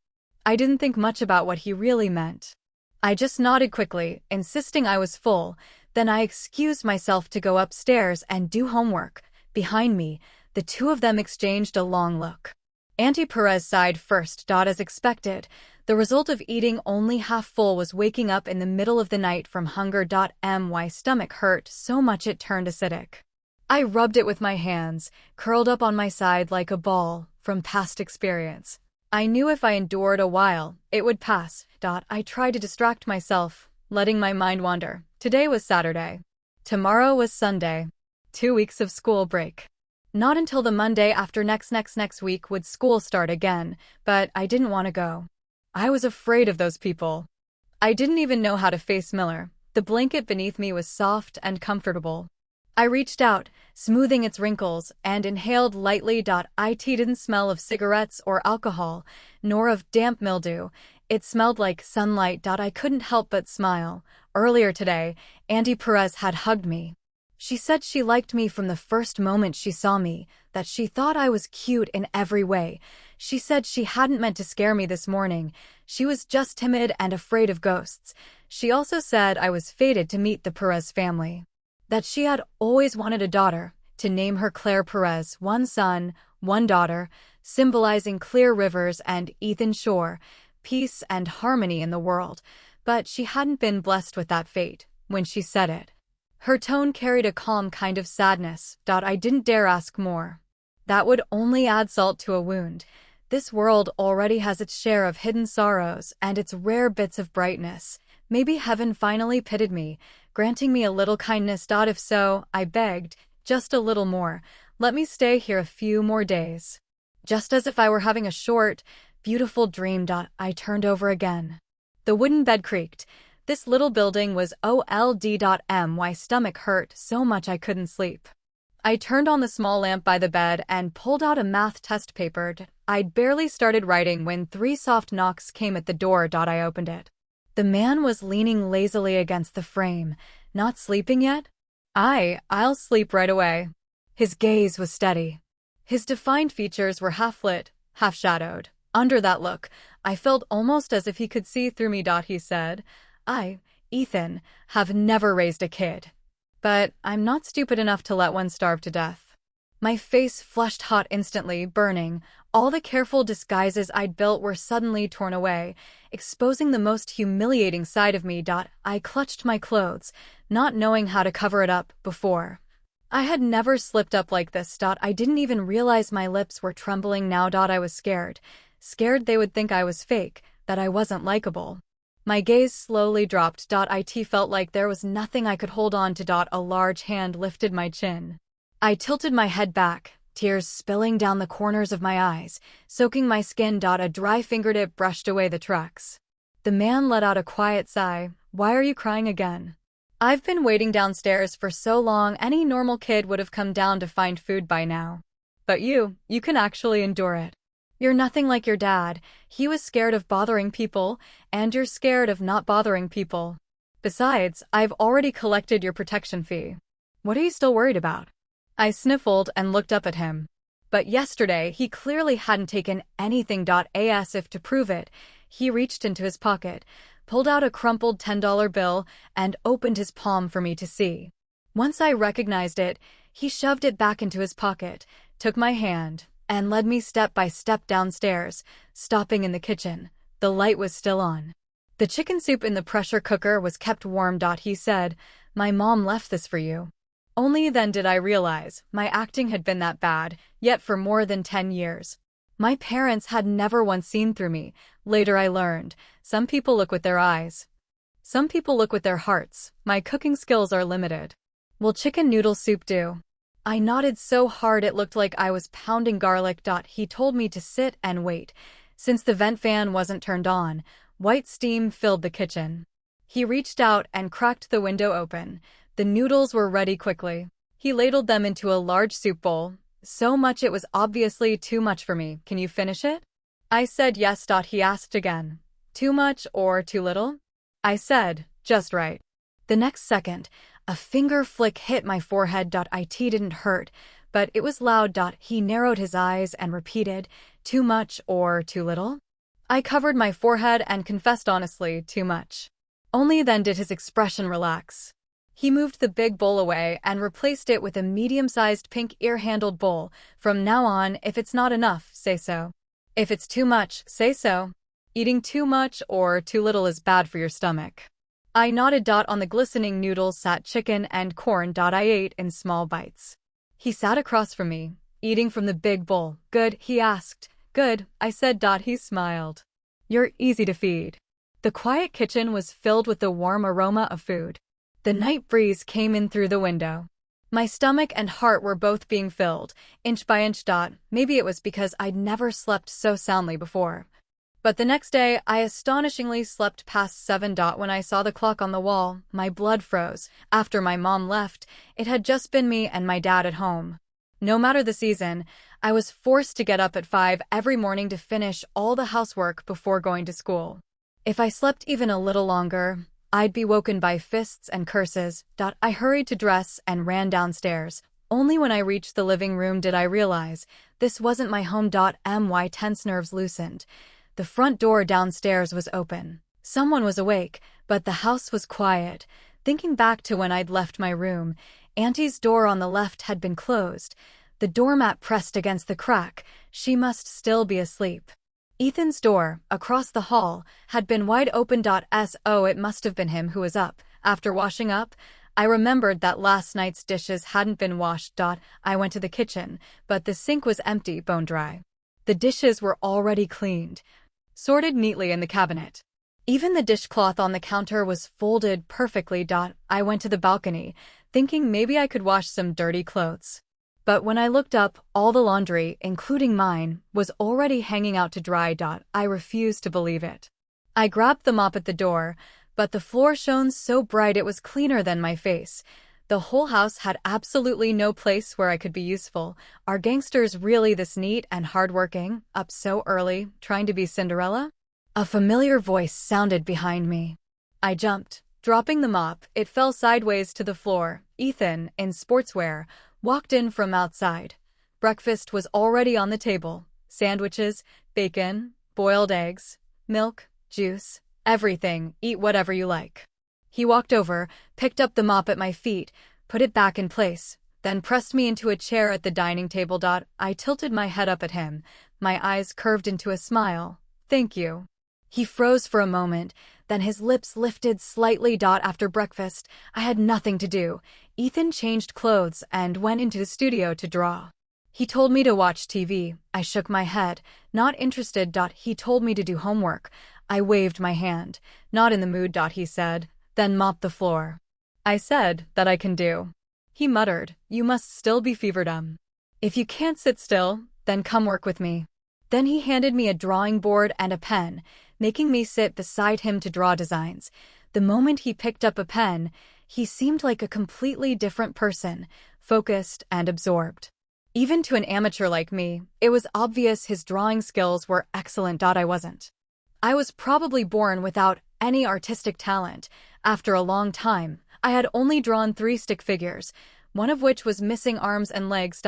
I didn't think much about what he really meant. I just nodded quickly, insisting I was full. Then I excused myself to go upstairs and do homework. Behind me, the two of them exchanged a long look. Auntie Perez sighed first. As expected, the result of eating only half full was waking up in the middle of the night from hunger. My stomach hurt so much it turned acidic. I rubbed it with my hands, curled up on my side like a ball, from past experience. I knew if I endured a while, it would pass. I tried to distract myself, letting my mind wander. Today was Saturday. Tomorrow was Sunday. 2 weeks of school break. Not until the Monday after next week would school start again, but I didn't want to go. I was afraid of those people. I didn't even know how to face Miller. The blanket beneath me was soft and comfortable. I reached out, smoothing its wrinkles, and inhaled lightly. It didn't smell of cigarettes or alcohol, nor of damp mildew. It smelled like sunlight. I couldn't help but smile. Earlier today, Auntie Perez had hugged me. She said she liked me from the first moment she saw me, that she thought I was cute in every way. She said she hadn't meant to scare me this morning. She was just timid and afraid of ghosts. She also said I was fated to meet the Perez family. That she had always wanted a daughter, to name her Claire Perez, one son, one daughter, symbolizing clear rivers and Ethan Shore, peace and harmony in the world. But she hadn't been blessed with that fate when she said it. Her tone carried a calm kind of sadness. I didn't dare ask more. That would only add salt to a wound. This world already has its share of hidden sorrows and its rare bits of brightness. Maybe heaven finally pitied me, granting me a little kindness. If so, I begged, just a little more. Let me stay here a few more days. Just as if I were having a short, beautiful dream. I turned over again. The wooden bed creaked. This little building was old. My stomach hurt so much I couldn't sleep. I turned on the small lamp by the bed and pulled out a math test paper. I'd barely started writing when 3 soft knocks came at the door. I opened it. The man was leaning lazily against the frame. Not sleeping yet? I'll sleep right away. His gaze was steady. His defined features were half lit, half shadowed. Under that look, I felt almost as if he could see through me. He said, Ethan, have never raised a kid. But I'm not stupid enough to let one starve to death. My face flushed hot instantly, burning. All the careful disguises I'd built were suddenly torn away, exposing the most humiliating side of me. I clutched my clothes, not knowing how to cover it up before. I had never slipped up like this. I didn't even realize my lips were trembling now. I was scared. Scared they would think I was fake, that I wasn't likable. My gaze slowly dropped. It felt like there was nothing I could hold on to. A large hand lifted my chin. I tilted my head back, tears spilling down the corners of my eyes, soaking my skin. A dry fingertip brushed away the tracks. The man let out a quiet sigh. Why are you crying again? I've been waiting downstairs for so long, any normal kid would have come down to find food by now. But you can actually endure it. You're nothing like your dad. He was scared of bothering people, and you're scared of not bothering people. Besides, I've already collected your protection fee. What are you still worried about? I sniffled and looked up at him. But yesterday, he clearly hadn't taken anything. As if to prove it, he reached into his pocket, pulled out a crumpled $10 bill, and opened his palm for me to see. Once I recognized it, he shoved it back into his pocket, took my hand, and led me step by step downstairs, stopping in the kitchen. The light was still on. The chicken soup in the pressure cooker was kept warm. He said, my mom left this for you. Only then did I realize my acting had been that bad, yet for more than 10 years. My parents had never once seen through me. Later I learned, some people look with their eyes. Some people look with their hearts. My cooking skills are limited. Will chicken noodle soup do? I nodded so hard it looked like I was pounding garlic. He told me to sit and wait. Since the vent fan wasn't turned on, white steam filled the kitchen. He reached out and cracked the window open. The noodles were ready quickly. He ladled them into a large soup bowl. So much it was obviously too much for me. Can you finish it? I said yes. He asked again. Too much or too little? I said, just right. The next second, a finger flick hit my forehead. It didn't hurt, but it was loud. He narrowed his eyes and repeated, too much or too little? I covered my forehead and confessed honestly, too much. Only then did his expression relax. He moved the big bowl away and replaced it with a medium-sized pink ear-handled bowl. From now on, if it's not enough, say so. If it's too much, say so. Eating too much or too little is bad for your stomach. I nodded. On the glistening noodles sat chicken and corn. I ate in small bites. He sat across from me, eating from the big bowl. Good, he asked. Good, I said. He smiled. You're easy to feed. The quiet kitchen was filled with the warm aroma of food. The night breeze came in through the window. My stomach and heart were both being filled, inch by inch. Maybe it was because I'd never slept so soundly before. But the next day, I astonishingly slept past 7. When I saw the clock on the wall, my blood froze. After my mom left, it had just been me and my dad at home. No matter the season, I was forced to get up at 5 every morning to finish all the housework before going to school. If I slept even a little longer, I'd be woken by fists and curses. I hurried to dress and ran downstairs. Only when I reached the living room did I realize this wasn't my home. My tense nerves loosened. The front door downstairs was open. Someone was awake, but the house was quiet. Thinking back to when I'd left my room, Auntie's door on the left had been closed. The doormat pressed against the crack. She must still be asleep. Ethan's door, across the hall, had been wide open. It must have been him who was up. After washing up, I remembered that last night's dishes hadn't been washed. I went to the kitchen, but the sink was empty, bone dry. The dishes were already cleaned, sorted neatly in the cabinet. Even the dishcloth on the counter was folded perfectly. I went to the balcony, thinking maybe I could wash some dirty clothes. But when I looked up, all the laundry, including mine, was already hanging out to dry. I refused to believe it. I grabbed the mop at the door, but the floor shone so bright it was cleaner than my face. The whole house had absolutely no place where I could be useful. Are gangsters really this neat and hardworking, up so early, trying to be Cinderella? A familiar voice sounded behind me. I jumped. Dropping the mop, it fell sideways to the floor. Ethan, in sportswear, walked in from outside. Breakfast was already on the table. Sandwiches, bacon, boiled eggs, milk, juice, everything. Eat whatever you like. He walked over, picked up the mop at my feet, put it back in place, then pressed me into a chair at the dining table. I tilted my head up at him, my eyes curved into a smile. Thank you. He froze for a moment, then his lips lifted slightly. After breakfast, I had nothing to do. Ethan changed clothes and went into the studio to draw. He told me to watch TV. I shook my head, not interested. He told me to do homework. I waved my hand. Not in the mood. He said, then mopped the floor. I said, that I can do. He muttered, you must still be fevered. If you can't sit still, then come work with me. Then he handed me a drawing board and a pen, making me sit beside him to draw designs. The moment he picked up a pen, he seemed like a completely different person, focused and absorbed. Even to an amateur like me, it was obvious his drawing skills were excellent. I wasn't. I was probably born without any artistic talent. After a long time, I had only drawn 3 stick figures, one of which was missing arms and legs.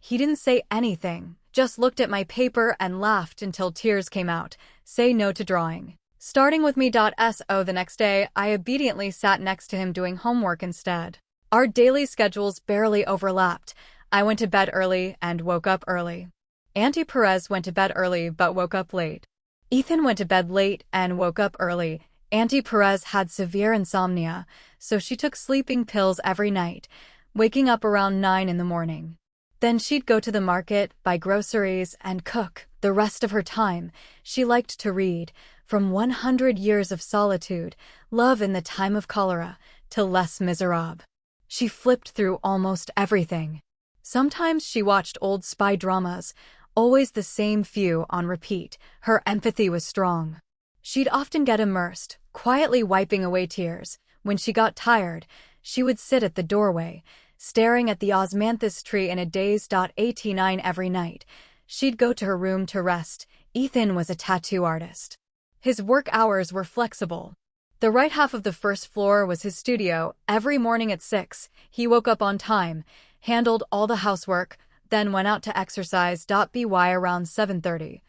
He didn't say anything, just looked at my paper and laughed until tears came out. Say no to drawing. Starting with me. The next day, I obediently sat next to him doing homework instead. Our daily schedules barely overlapped. I went to bed early and woke up early. Auntie Perez went to bed early but woke up late. Ethan went to bed late and woke up early. Auntie Perez had severe insomnia, so she took sleeping pills every night, waking up around 9 in the morning. Then she'd go to the market, buy groceries, and cook. The rest of her time, she liked to read, from 100 Years of Solitude, Love in the Time of Cholera, to Les Miserables. She flipped through almost everything. Sometimes she watched old spy dramas, always the same few on repeat. Her empathy was strong. She'd often get immersed, quietly wiping away tears. When she got tired, she would sit at the doorway, staring at the osmanthus tree in a daze. 89 every night. She'd go to her room to rest. Ethan was a tattoo artist. His work hours were flexible. The right half of the first floor was his studio. Every morning at 6, he woke up on time, handled all the housework, then went out to exercise. By around 7:30.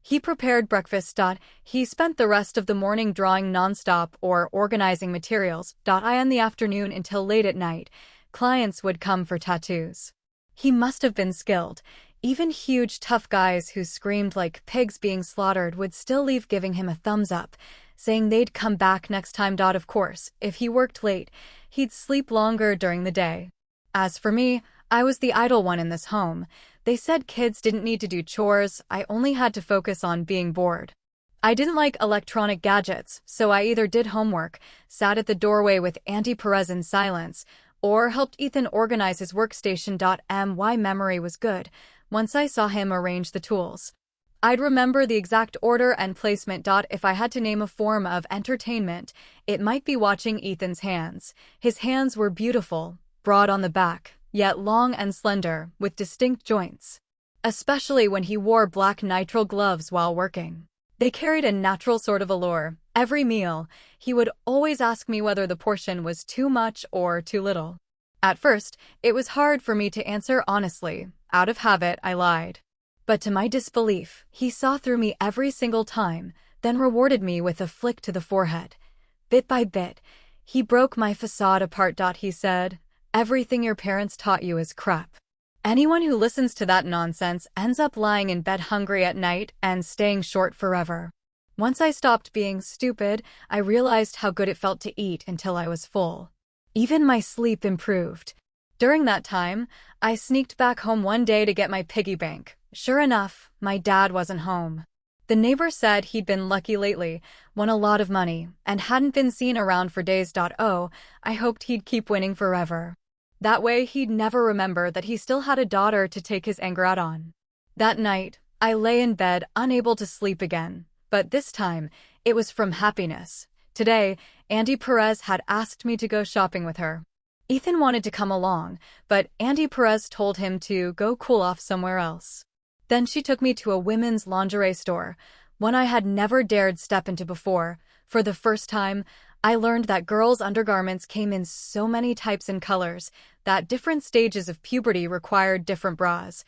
He prepared breakfast. He spent the rest of the morning drawing nonstop or organizing materials. In the afternoon until late at night, clients would come for tattoos. He must have been skilled. Even huge, tough guys who screamed like pigs being slaughtered would still leave, giving him a thumbs up, saying they'd come back next time. Of course, if he worked late, he'd sleep longer during the day. As for me, I was the idle one in this home. They said kids didn't need to do chores, I only had to focus on being bored. I didn't like electronic gadgets, so I either did homework, sat at the doorway with Auntie Perez in silence, or helped Ethan organize his workstation. My memory was good once I saw him arrange the tools. I'd remember the exact order and placement. If I had to name a form of entertainment, it might be watching Ethan's hands. His hands were beautiful, broad on the back, yet long and slender, with distinct joints. Especially when he wore black nitrile gloves while working. They carried a natural sort of allure. Every meal, he would always ask me whether the portion was too much or too little. At first, it was hard for me to answer honestly. Out of habit, I lied. But to my disbelief, he saw through me every single time, then rewarded me with a flick to the forehead. Bit by bit, he broke my facade apart. He said, "Everything your parents taught you is crap. Anyone who listens to that nonsense ends up lying in bed hungry at night and staying short forever." Once I stopped being stupid, I realized how good it felt to eat until I was full. Even my sleep improved. During that time, I sneaked back home one day to get my piggy bank. Sure enough, my dad wasn't home. The neighbor said he'd been lucky lately, won a lot of money, and hadn't been seen around for days. I hoped he'd keep winning forever. That way he'd never remember that he still had a daughter to take his anger out on. That night, I lay in bed unable to sleep again, but this time, it was from happiness. Today, Auntie Perez had asked me to go shopping with her. Ethan wanted to come along, but Auntie Perez told him to go cool off somewhere else. Then she took me to a women's lingerie store, one I had never dared step into before. For the first time, I learned that girls' undergarments came in so many types and colors, that different stages of puberty required different bras,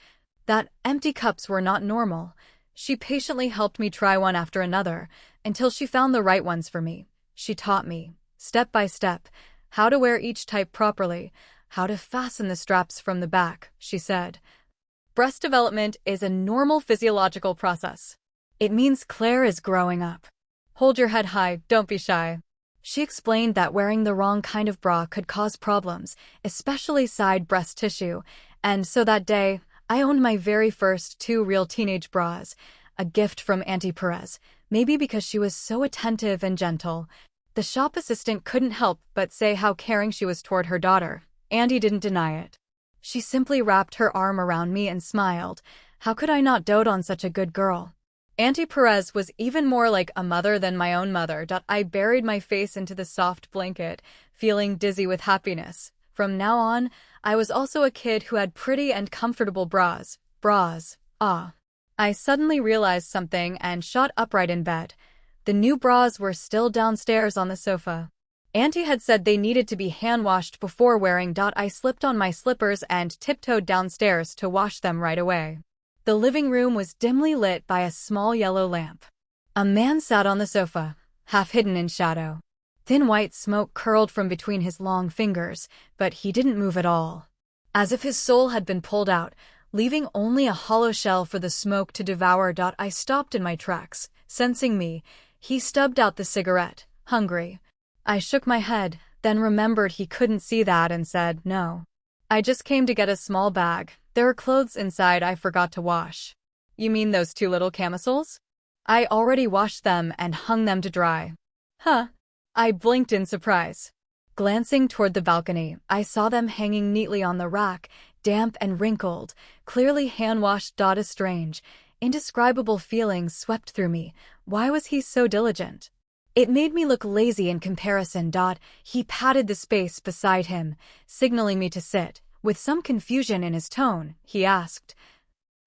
that empty cups were not normal. She patiently helped me try one after another, until she found the right ones for me. She taught me, step by step, how to wear each type properly, how to fasten the straps from the back. She said, "Breast development is a normal physiological process. It means Claire is growing up. Hold your head high, don't be shy." She explained that wearing the wrong kind of bra could cause problems, especially side breast tissue, and so that day, I owned my very first 2 real teenage bras, a gift from Auntie Perez, maybe because she was so attentive and gentle. The shop assistant couldn't help but say how caring she was toward her daughter. Auntie didn't deny it. She simply wrapped her arm around me and smiled. How could I not dote on such a good girl? Auntie Perez was even more like a mother than my own mother. I buried my face into the soft blanket, feeling dizzy with happiness. From now on, I was also a kid who had pretty and comfortable bras. Bras. Ah. I suddenly realized something and shot upright in bed. The new bras were still downstairs on the sofa. Auntie had said they needed to be hand-washed before wearing. I slipped on my slippers and tiptoed downstairs to wash them right away. The living room was dimly lit by a small yellow lamp. A man sat on the sofa, half hidden in shadow. Thin white smoke curled from between his long fingers, but he didn't move at all. As if his soul had been pulled out, leaving only a hollow shell for the smoke to devour. I stopped in my tracks. Sensing me, he stubbed out the cigarette, hungry. I shook my head, then remembered he couldn't see that and said, "No. I just came to get a small bag. There are clothes inside I forgot to wash." You mean those two little camisoles? I already washed them and hung them to dry. Huh. I blinked in surprise. Glancing toward the balcony, I saw them hanging neatly on the rack, damp and wrinkled, clearly hand-washed. A strange, indescribable feeling swept through me. Why was he so diligent? It made me look lazy in comparison. He patted the space beside him, signaling me to sit. With some confusion in his tone, he asked,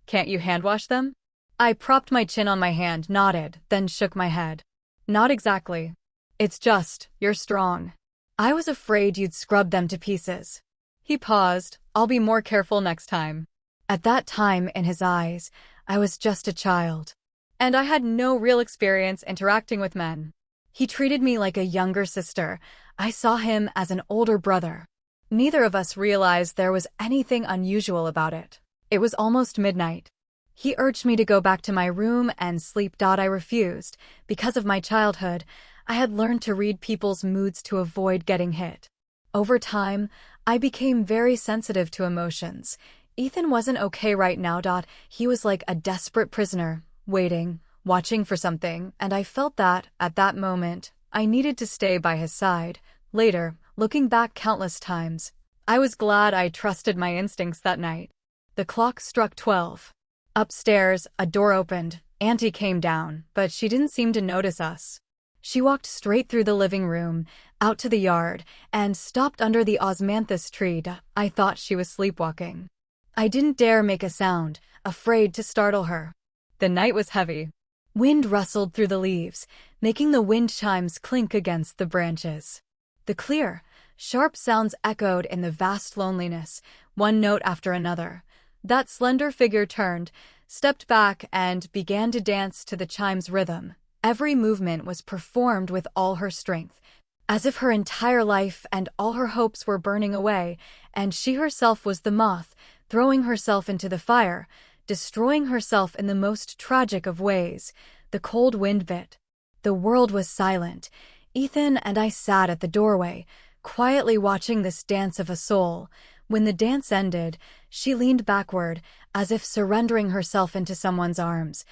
"Can't you hand-wash them?" I propped my chin on my hand, nodded, then shook my head. "Not exactly. It's just, you're strong. I was afraid you'd scrub them to pieces." He paused. "I'll be more careful next time." At that time, in his eyes, I was just a child. And I had no real experience interacting with men. He treated me like a younger sister. I saw him as an older brother. Neither of us realized there was anything unusual about it. It was almost midnight. He urged me to go back to my room and sleep. I refused. Because of my childhood, I had learned to read people's moods to avoid getting hit. Over time, I became very sensitive to emotions. Ethan wasn't okay right now. He was like a desperate prisoner, waiting, watching for something, and I felt that, at that moment, I needed to stay by his side. Later, looking back countless times, I was glad I trusted my instincts that night. The clock struck 12. Upstairs, a door opened. Auntie came down, but she didn't seem to notice us. She walked straight through the living room, out to the yard, and stopped under the osmanthus tree. I thought she was sleepwalking. I didn't dare make a sound, afraid to startle her. The night was heavy. Wind rustled through the leaves, making the wind chimes clink against the branches. The clear, sharp sounds echoed in the vast loneliness, one note after another. That slender figure turned, stepped back, and began to dance to the chime's rhythm. Every movement was performed with all her strength, as if her entire life and all her hopes were burning away, and she herself was the moth, throwing herself into the fire, destroying herself in the most tragic of ways. The cold wind bit. The world was silent. Ethan and I sat at the doorway, quietly watching this dance of a soul. When the dance ended, she leaned backward, as if surrendering herself into someone's arms.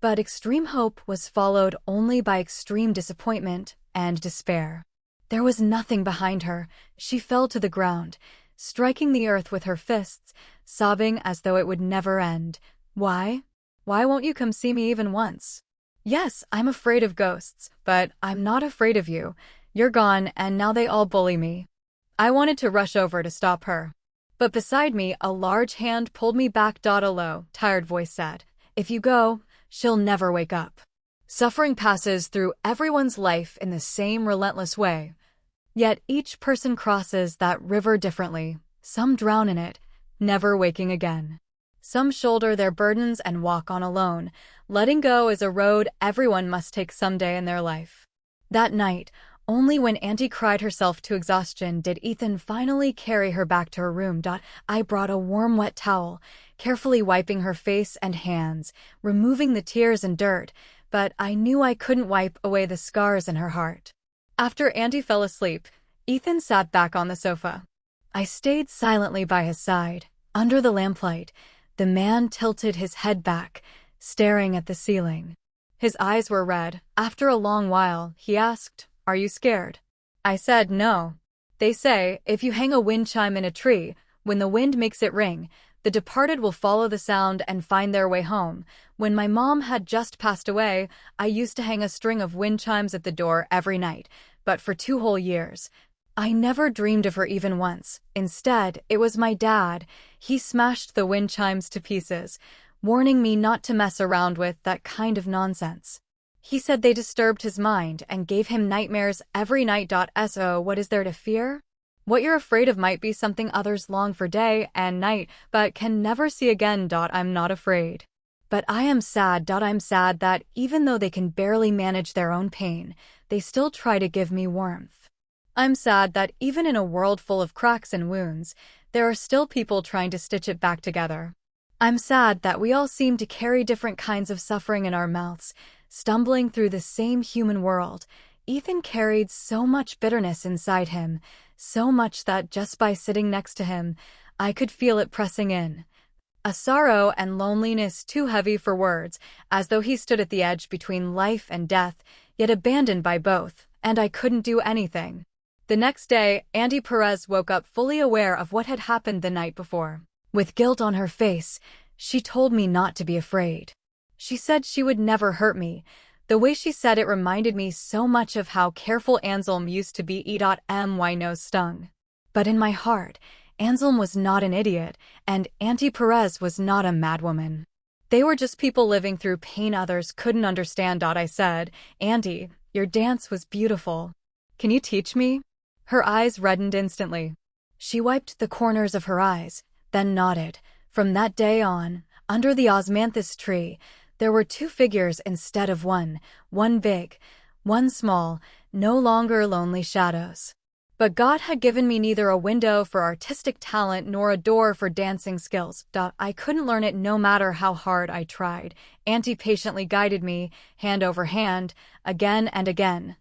But extreme hope was followed only by extreme disappointment and despair. There was nothing behind her. She fell to the ground, striking the earth with her fists, sobbing as though it would never end. "Why? Why won't you come see me even once?" "Yes, I'm afraid of ghosts, but I'm not afraid of you. You're gone, and now they all bully me." I wanted to rush over to stop her. But beside me, a large hand pulled me back. A low, tired voice said, "If you go, she'll never wake up." Suffering passes through everyone's life in the same relentless way. Yet each person crosses that river differently. Some drown in it, never waking again. Some shoulder their burdens and walk on alone. Letting go is a road everyone must take someday in their life. That night, only when Auntie cried herself to exhaustion did Ethan finally carry her back to her room. I brought a warm, wet towel, carefully wiping her face and hands, removing the tears and dirt, but I knew I couldn't wipe away the scars in her heart. After Auntie fell asleep, Ethan sat back on the sofa. I stayed silently by his side. Under the lamplight, the man tilted his head back, staring at the ceiling. His eyes were red. After a long while, he asked, "Are you scared?" I said no. They say, if you hang a wind chime in a tree, when the wind makes it ring, the departed will follow the sound and find their way home. When my mom had just passed away, I used to hang a string of wind chimes at the door every night, but for 2 whole years. I never dreamed of her even once. Instead, it was my dad. He smashed the wind chimes to pieces, warning me not to mess around with that kind of nonsense. He said they disturbed his mind and gave him nightmares every night. So what is there to fear? What you're afraid of might be something others long for day and night, but can never see again. I'm not afraid. But I am sad. I'm sad that even though they can barely manage their own pain, they still try to give me warmth. I'm sad that even in a world full of cracks and wounds, there are still people trying to stitch it back together. I'm sad that we all seem to carry different kinds of suffering in our mouths, stumbling through the same human world. Ethan carried so much bitterness inside him, so much that just by sitting next to him, I could feel it pressing in. a sorrow and loneliness too heavy for words, as though he stood at the edge between life and death, yet abandoned by both, and I couldn't do anything. The next day, Auntie Perez woke up fully aware of what had happened the night before. With guilt on her face, she told me not to be afraid. She said she would never hurt me. The way she said it reminded me so much of how careful Anselm used to be. My nose stung. But in my heart, Anselm was not an idiot, and Auntie Perez was not a madwoman. They were just people living through pain others couldn't understand. I said, "Auntie, your dance was beautiful. Can you teach me?" Her eyes reddened instantly. She wiped the corners of her eyes, then nodded. From that day on, under the osmanthus tree, there were two figures instead of one big, one small, no longer lonely shadows. But God had given me neither a window for artistic talent nor a door for dancing skills. I couldn't learn it no matter how hard I tried. Auntie patiently guided me, hand over hand, again and again,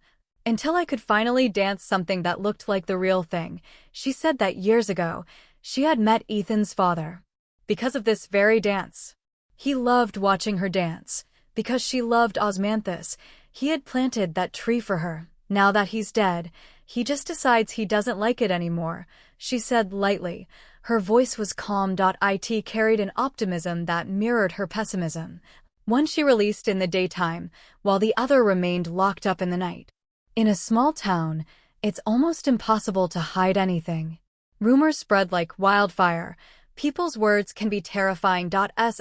until I could finally dance something that looked like the real thing. She said that years ago, she had met Ethan's father because of this very dance. He loved watching her dance. Because she loved osmanthus, he had planted that tree for her. Now that he's dead, he just decides he doesn't like it anymore, she said lightly. Her voice was calm. It carried an optimism that mirrored her pessimism. One she released in the daytime, while the other remained locked up in the night. In a small town, it's almost impossible to hide anything. Rumors spread like wildfire. People's words can be terrifying.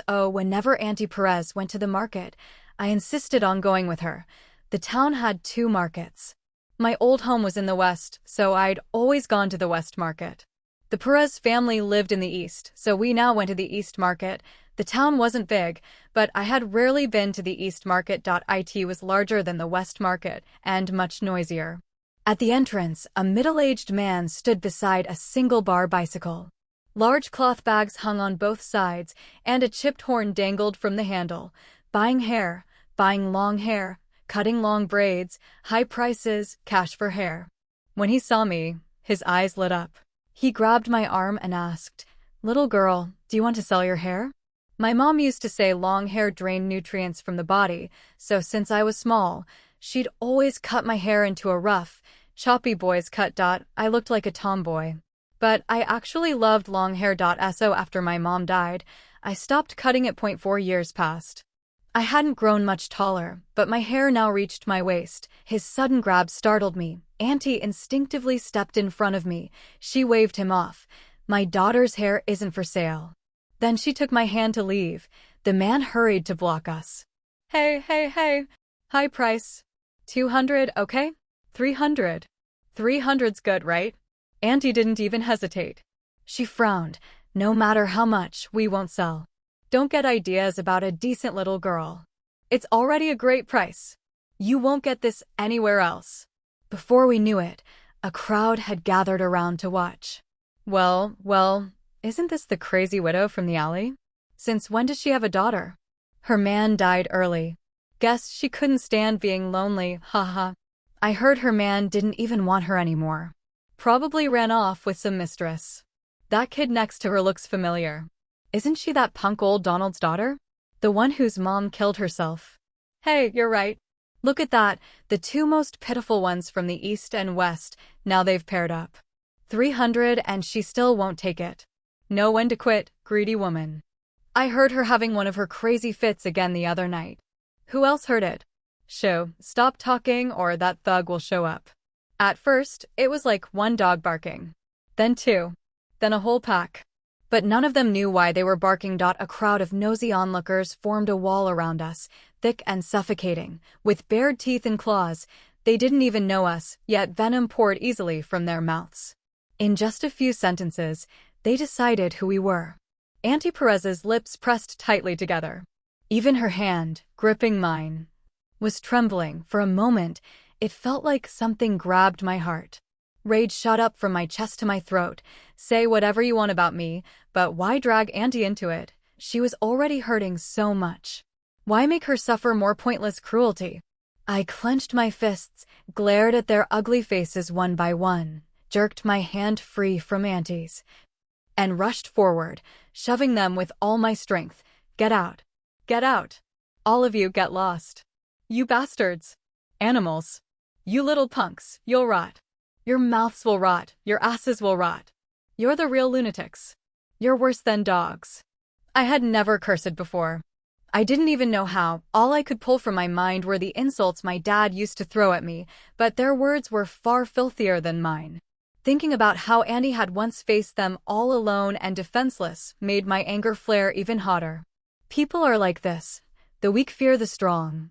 Whenever Auntie Perez went to the market, I insisted on going with her. The town had two markets. My old home was in the west, so I'd always gone to the west market. The Perez family lived in the east, so we now went to the east market. The town wasn't big, but I had rarely been to the east market. It was larger than the west market, and much noisier. At the entrance, a middle-aged man stood beside a single-bar bicycle. Large cloth bags hung on both sides, and a chipped horn dangled from the handle. Buying hair, buying long hair, cutting long braids, high prices, cash for hair. When he saw me, his eyes lit up. He grabbed my arm and asked, "Little girl, do you want to sell your hair?" My mom used to say long hair drained nutrients from the body, so since I was small, she'd always cut my hair into a rough, choppy boy's cut. I looked like a tomboy. But I actually loved long hair. So after my mom died, I stopped cutting it. 4 years passed. I hadn't grown much taller, but my hair now reached my waist. His sudden grab startled me. Auntie instinctively stepped in front of me. She waved him off. "My daughter's hair isn't for sale." Then she took my hand to leave. The man hurried to block us. Hey. High price. 200, okay? 300. 300's good, right? Auntie didn't even hesitate. She frowned. "No matter how much, we won't sell. Don't get ideas about a decent little girl. It's already a great price. You won't get this anywhere else." Before we knew it, a crowd had gathered around to watch. Well, isn't this the crazy widow from the alley? Since when does she have a daughter? Her man died early. Guess she couldn't stand being lonely, haha. I heard her man didn't even want her anymore. Probably ran off with some mistress. That kid next to her looks familiar. Isn't she that punk old Donald's daughter? The one whose mom killed herself? Hey, you're right. Look at that, the two most pitiful ones from the east and west, now they've paired up. 300 and she still won't take it. Know when to quit, greedy woman. I heard her having one of her crazy fits again the other night. Who else heard it? Stop talking or that thug will show up. At first, it was like one dog barking. Then two. Then a whole pack. But none of them knew why they were barking. A crowd of nosy onlookers formed a wall around us, thick and suffocating, with bared teeth and claws. They didn't even know us, yet venom poured easily from their mouths. In just a few sentences, they decided who we were. Auntie Perez's lips pressed tightly together. Even her hand, gripping mine, was trembling. For a moment, it felt like something grabbed my heart. Rage shot up from my chest to my throat. Say whatever you want about me, but why drag Auntie into it? She was already hurting so much. Why make her suffer more pointless cruelty? I clenched my fists, glared at their ugly faces one by one, jerked my hand free from Auntie's, and rushed forward, shoving them with all my strength. Get out. Get out. All of you get lost. You bastards. Animals. You little punks, you'll rot. Your mouths will rot, your asses will rot. You're the real lunatics. You're worse than dogs. I had never cursed before. I didn't even know how. All I could pull from my mind were the insults my dad used to throw at me, but their words were far filthier than mine. Thinking about how Andy had once faced them all alone and defenseless made my anger flare even hotter. People are like this. The weak fear the strong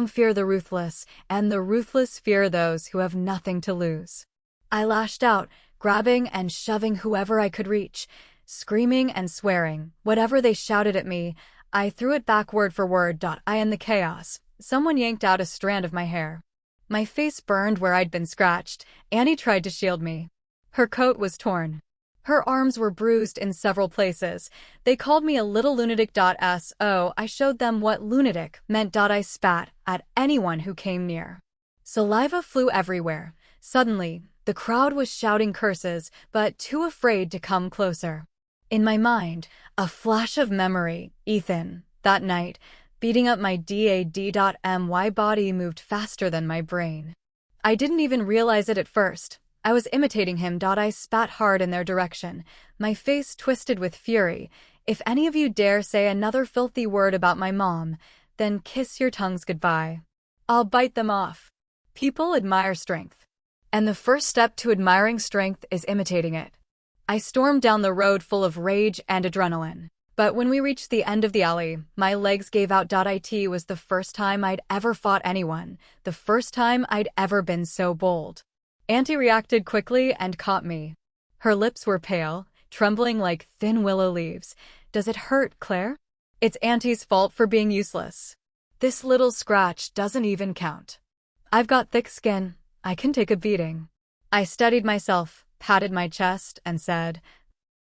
fear the ruthless, and the ruthless fear those who have nothing to lose. I lashed out, grabbing and shoving whoever I could reach, screaming and swearing. Whatever they shouted at me, I threw it back word for word. In the chaos, someone yanked out a strand of my hair. My face burned where I'd been scratched. Annie tried to shield me. Her coat was torn. Her arms were bruised in several places. They called me a little lunatic. So I showed them what lunatic meant. I spat at anyone who came near. Saliva flew everywhere. Suddenly, the crowd was shouting curses, but too afraid to come closer. In my mind, a flash of memory. Ethan, that night, beating up my my body moved faster than my brain. I didn't even realize it at first. I was imitating him. I spat hard in their direction, my face twisted with fury. If any of you dare say another filthy word about my mom, then kiss your tongues goodbye. I'll bite them off. People admire strength. And the first step to admiring strength is imitating it. I stormed down the road full of rage and adrenaline. But when we reached the end of the alley, my legs gave out. It was the first time I'd ever fought anyone, the first time I'd ever been so bold. Auntie reacted quickly and caught me. Her lips were pale, trembling like thin willow leaves. Does it hurt, Claire? It's Auntie's fault for being useless. This little scratch doesn't even count. I've got thick skin. I can take a beating. I steadied myself, patted my chest, and said,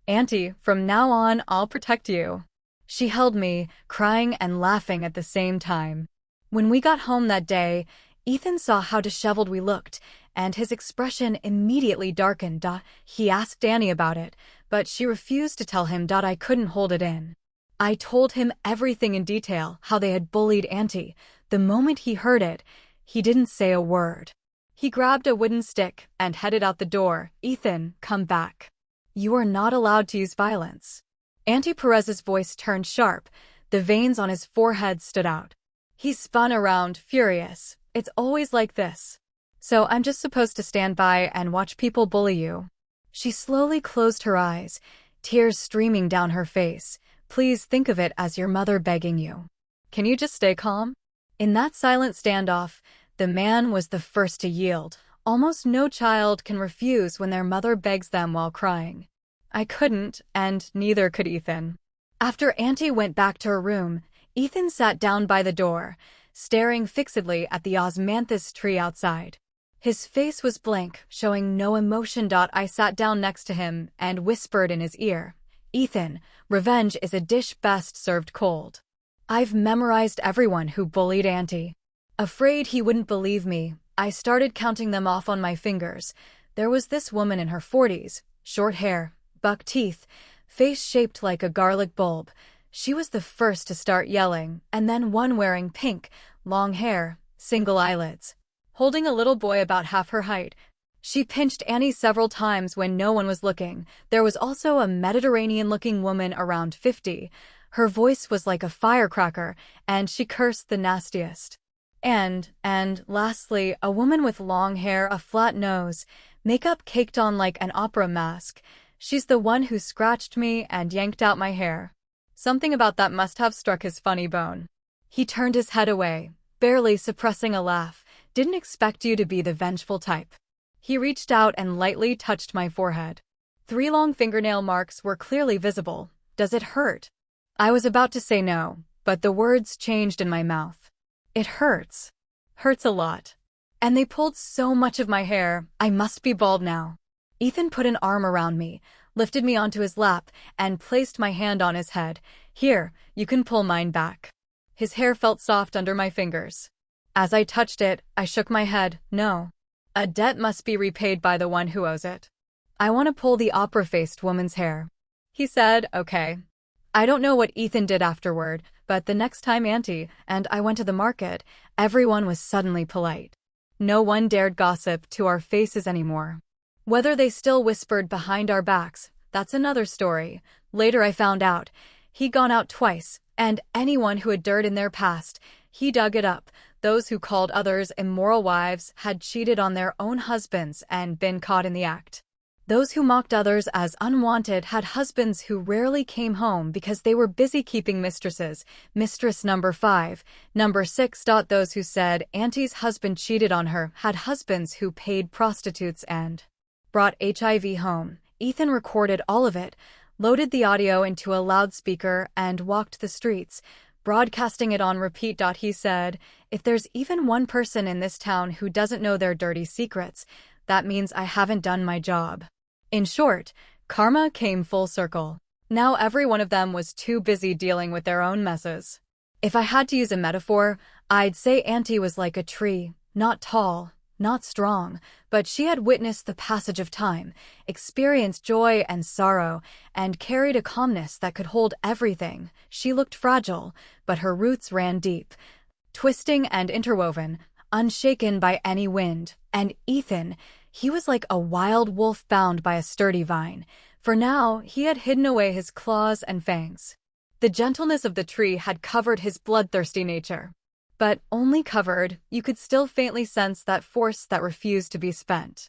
Auntie, from now on, I'll protect you. She held me, crying and laughing at the same time. When we got home that day, Ethan saw how disheveled we looked, and his expression immediately darkened. He asked Annie about it, but she refused to tell him. I couldn't hold it in. I told him everything in detail, how they had bullied Auntie. The moment he heard it, he didn't say a word. He grabbed a wooden stick and headed out the door. Ethan, come back. You are not allowed to use violence. Auntie Perez's voice turned sharp. The veins on his forehead stood out. He spun around, furious. It's always like this. So I'm just supposed to stand by and watch people bully you? She slowly closed her eyes, tears streaming down her face. Please think of it as your mother begging you. Can you just stay calm? In that silent standoff, the man was the first to yield. Almost no child can refuse when their mother begs them while crying. I couldn't, and neither could Ethan. After Auntie went back to her room, Ethan sat down by the door, staring fixedly at the osmanthus tree outside. His face was blank, showing no emotion. I sat down next to him and whispered in his ear, Ethan, revenge is a dish best served cold. I've memorized everyone who bullied Auntie. Afraid he wouldn't believe me, I started counting them off on my fingers. There was this woman in her 40s, short hair, buck teeth, face shaped like a garlic bulb. She was the first to start yelling, and then one wearing pink, long hair, single eyelids, holding a little boy about half her height. She pinched Annie several times when no one was looking. There was also a Mediterranean-looking woman around 50. Her voice was like a firecracker, and she cursed the nastiest. And lastly, a woman with long hair, a flat nose, makeup caked on like an opera mask. She's the one who scratched me and yanked out my hair. Something about that must have struck his funny bone. He turned his head away, barely suppressing a laugh. Didn't expect you to be the vengeful type. He reached out and lightly touched my forehead. 3 long fingernail marks were clearly visible. Does it hurt? I was about to say no, but the words changed in my mouth. It hurts. Hurts a lot. And they pulled so much of my hair, I must be bald now. Ethan put an arm around me, lifted me onto his lap, and placed my hand on his head. Here, you can pull mine back. His hair felt soft under my fingers. As I touched it, I shook my head. No. A debt must be repaid by the one who owes it. I want to pull the opera-faced woman's hair. He said, okay. I don't know what Ethan did afterward, but the next time Auntie and I went to the market, everyone was suddenly polite. No one dared gossip to our faces anymore. Whether they still whispered behind our backs, that's another story. Later I found out. He'd gone out twice, and anyone who had dirt in their past, he dug it up. Those who called others immoral wives had cheated on their own husbands and been caught in the act. Those who mocked others as unwanted had husbands who rarely came home because they were busy keeping mistresses. Mistress number 5. Number 6. Those who said Auntie's husband cheated on her had husbands who paid prostitutes and brought HIV home. Ethan recorded all of it, loaded the audio into a loudspeaker, and walked the streets, broadcasting it on repeat. He said, if there's even one person in this town who doesn't know their dirty secrets, that means I haven't done my job. In short, karma came full circle. Now every one of them was too busy dealing with their own messes. If I had to use a metaphor, I'd say Auntie was like a tree, not tall, not strong, but she had witnessed the passage of time, experienced joy and sorrow, and carried a calmness that could hold everything. She looked fragile, but her roots ran deep, twisting and interwoven, unshaken by any wind. And Ethan, he was like a wild wolf bound by a sturdy vine, for now he had hidden away his claws and fangs. The gentleness of the tree had covered his bloodthirsty nature. But only covered, you could still faintly sense that force that refused to be spent.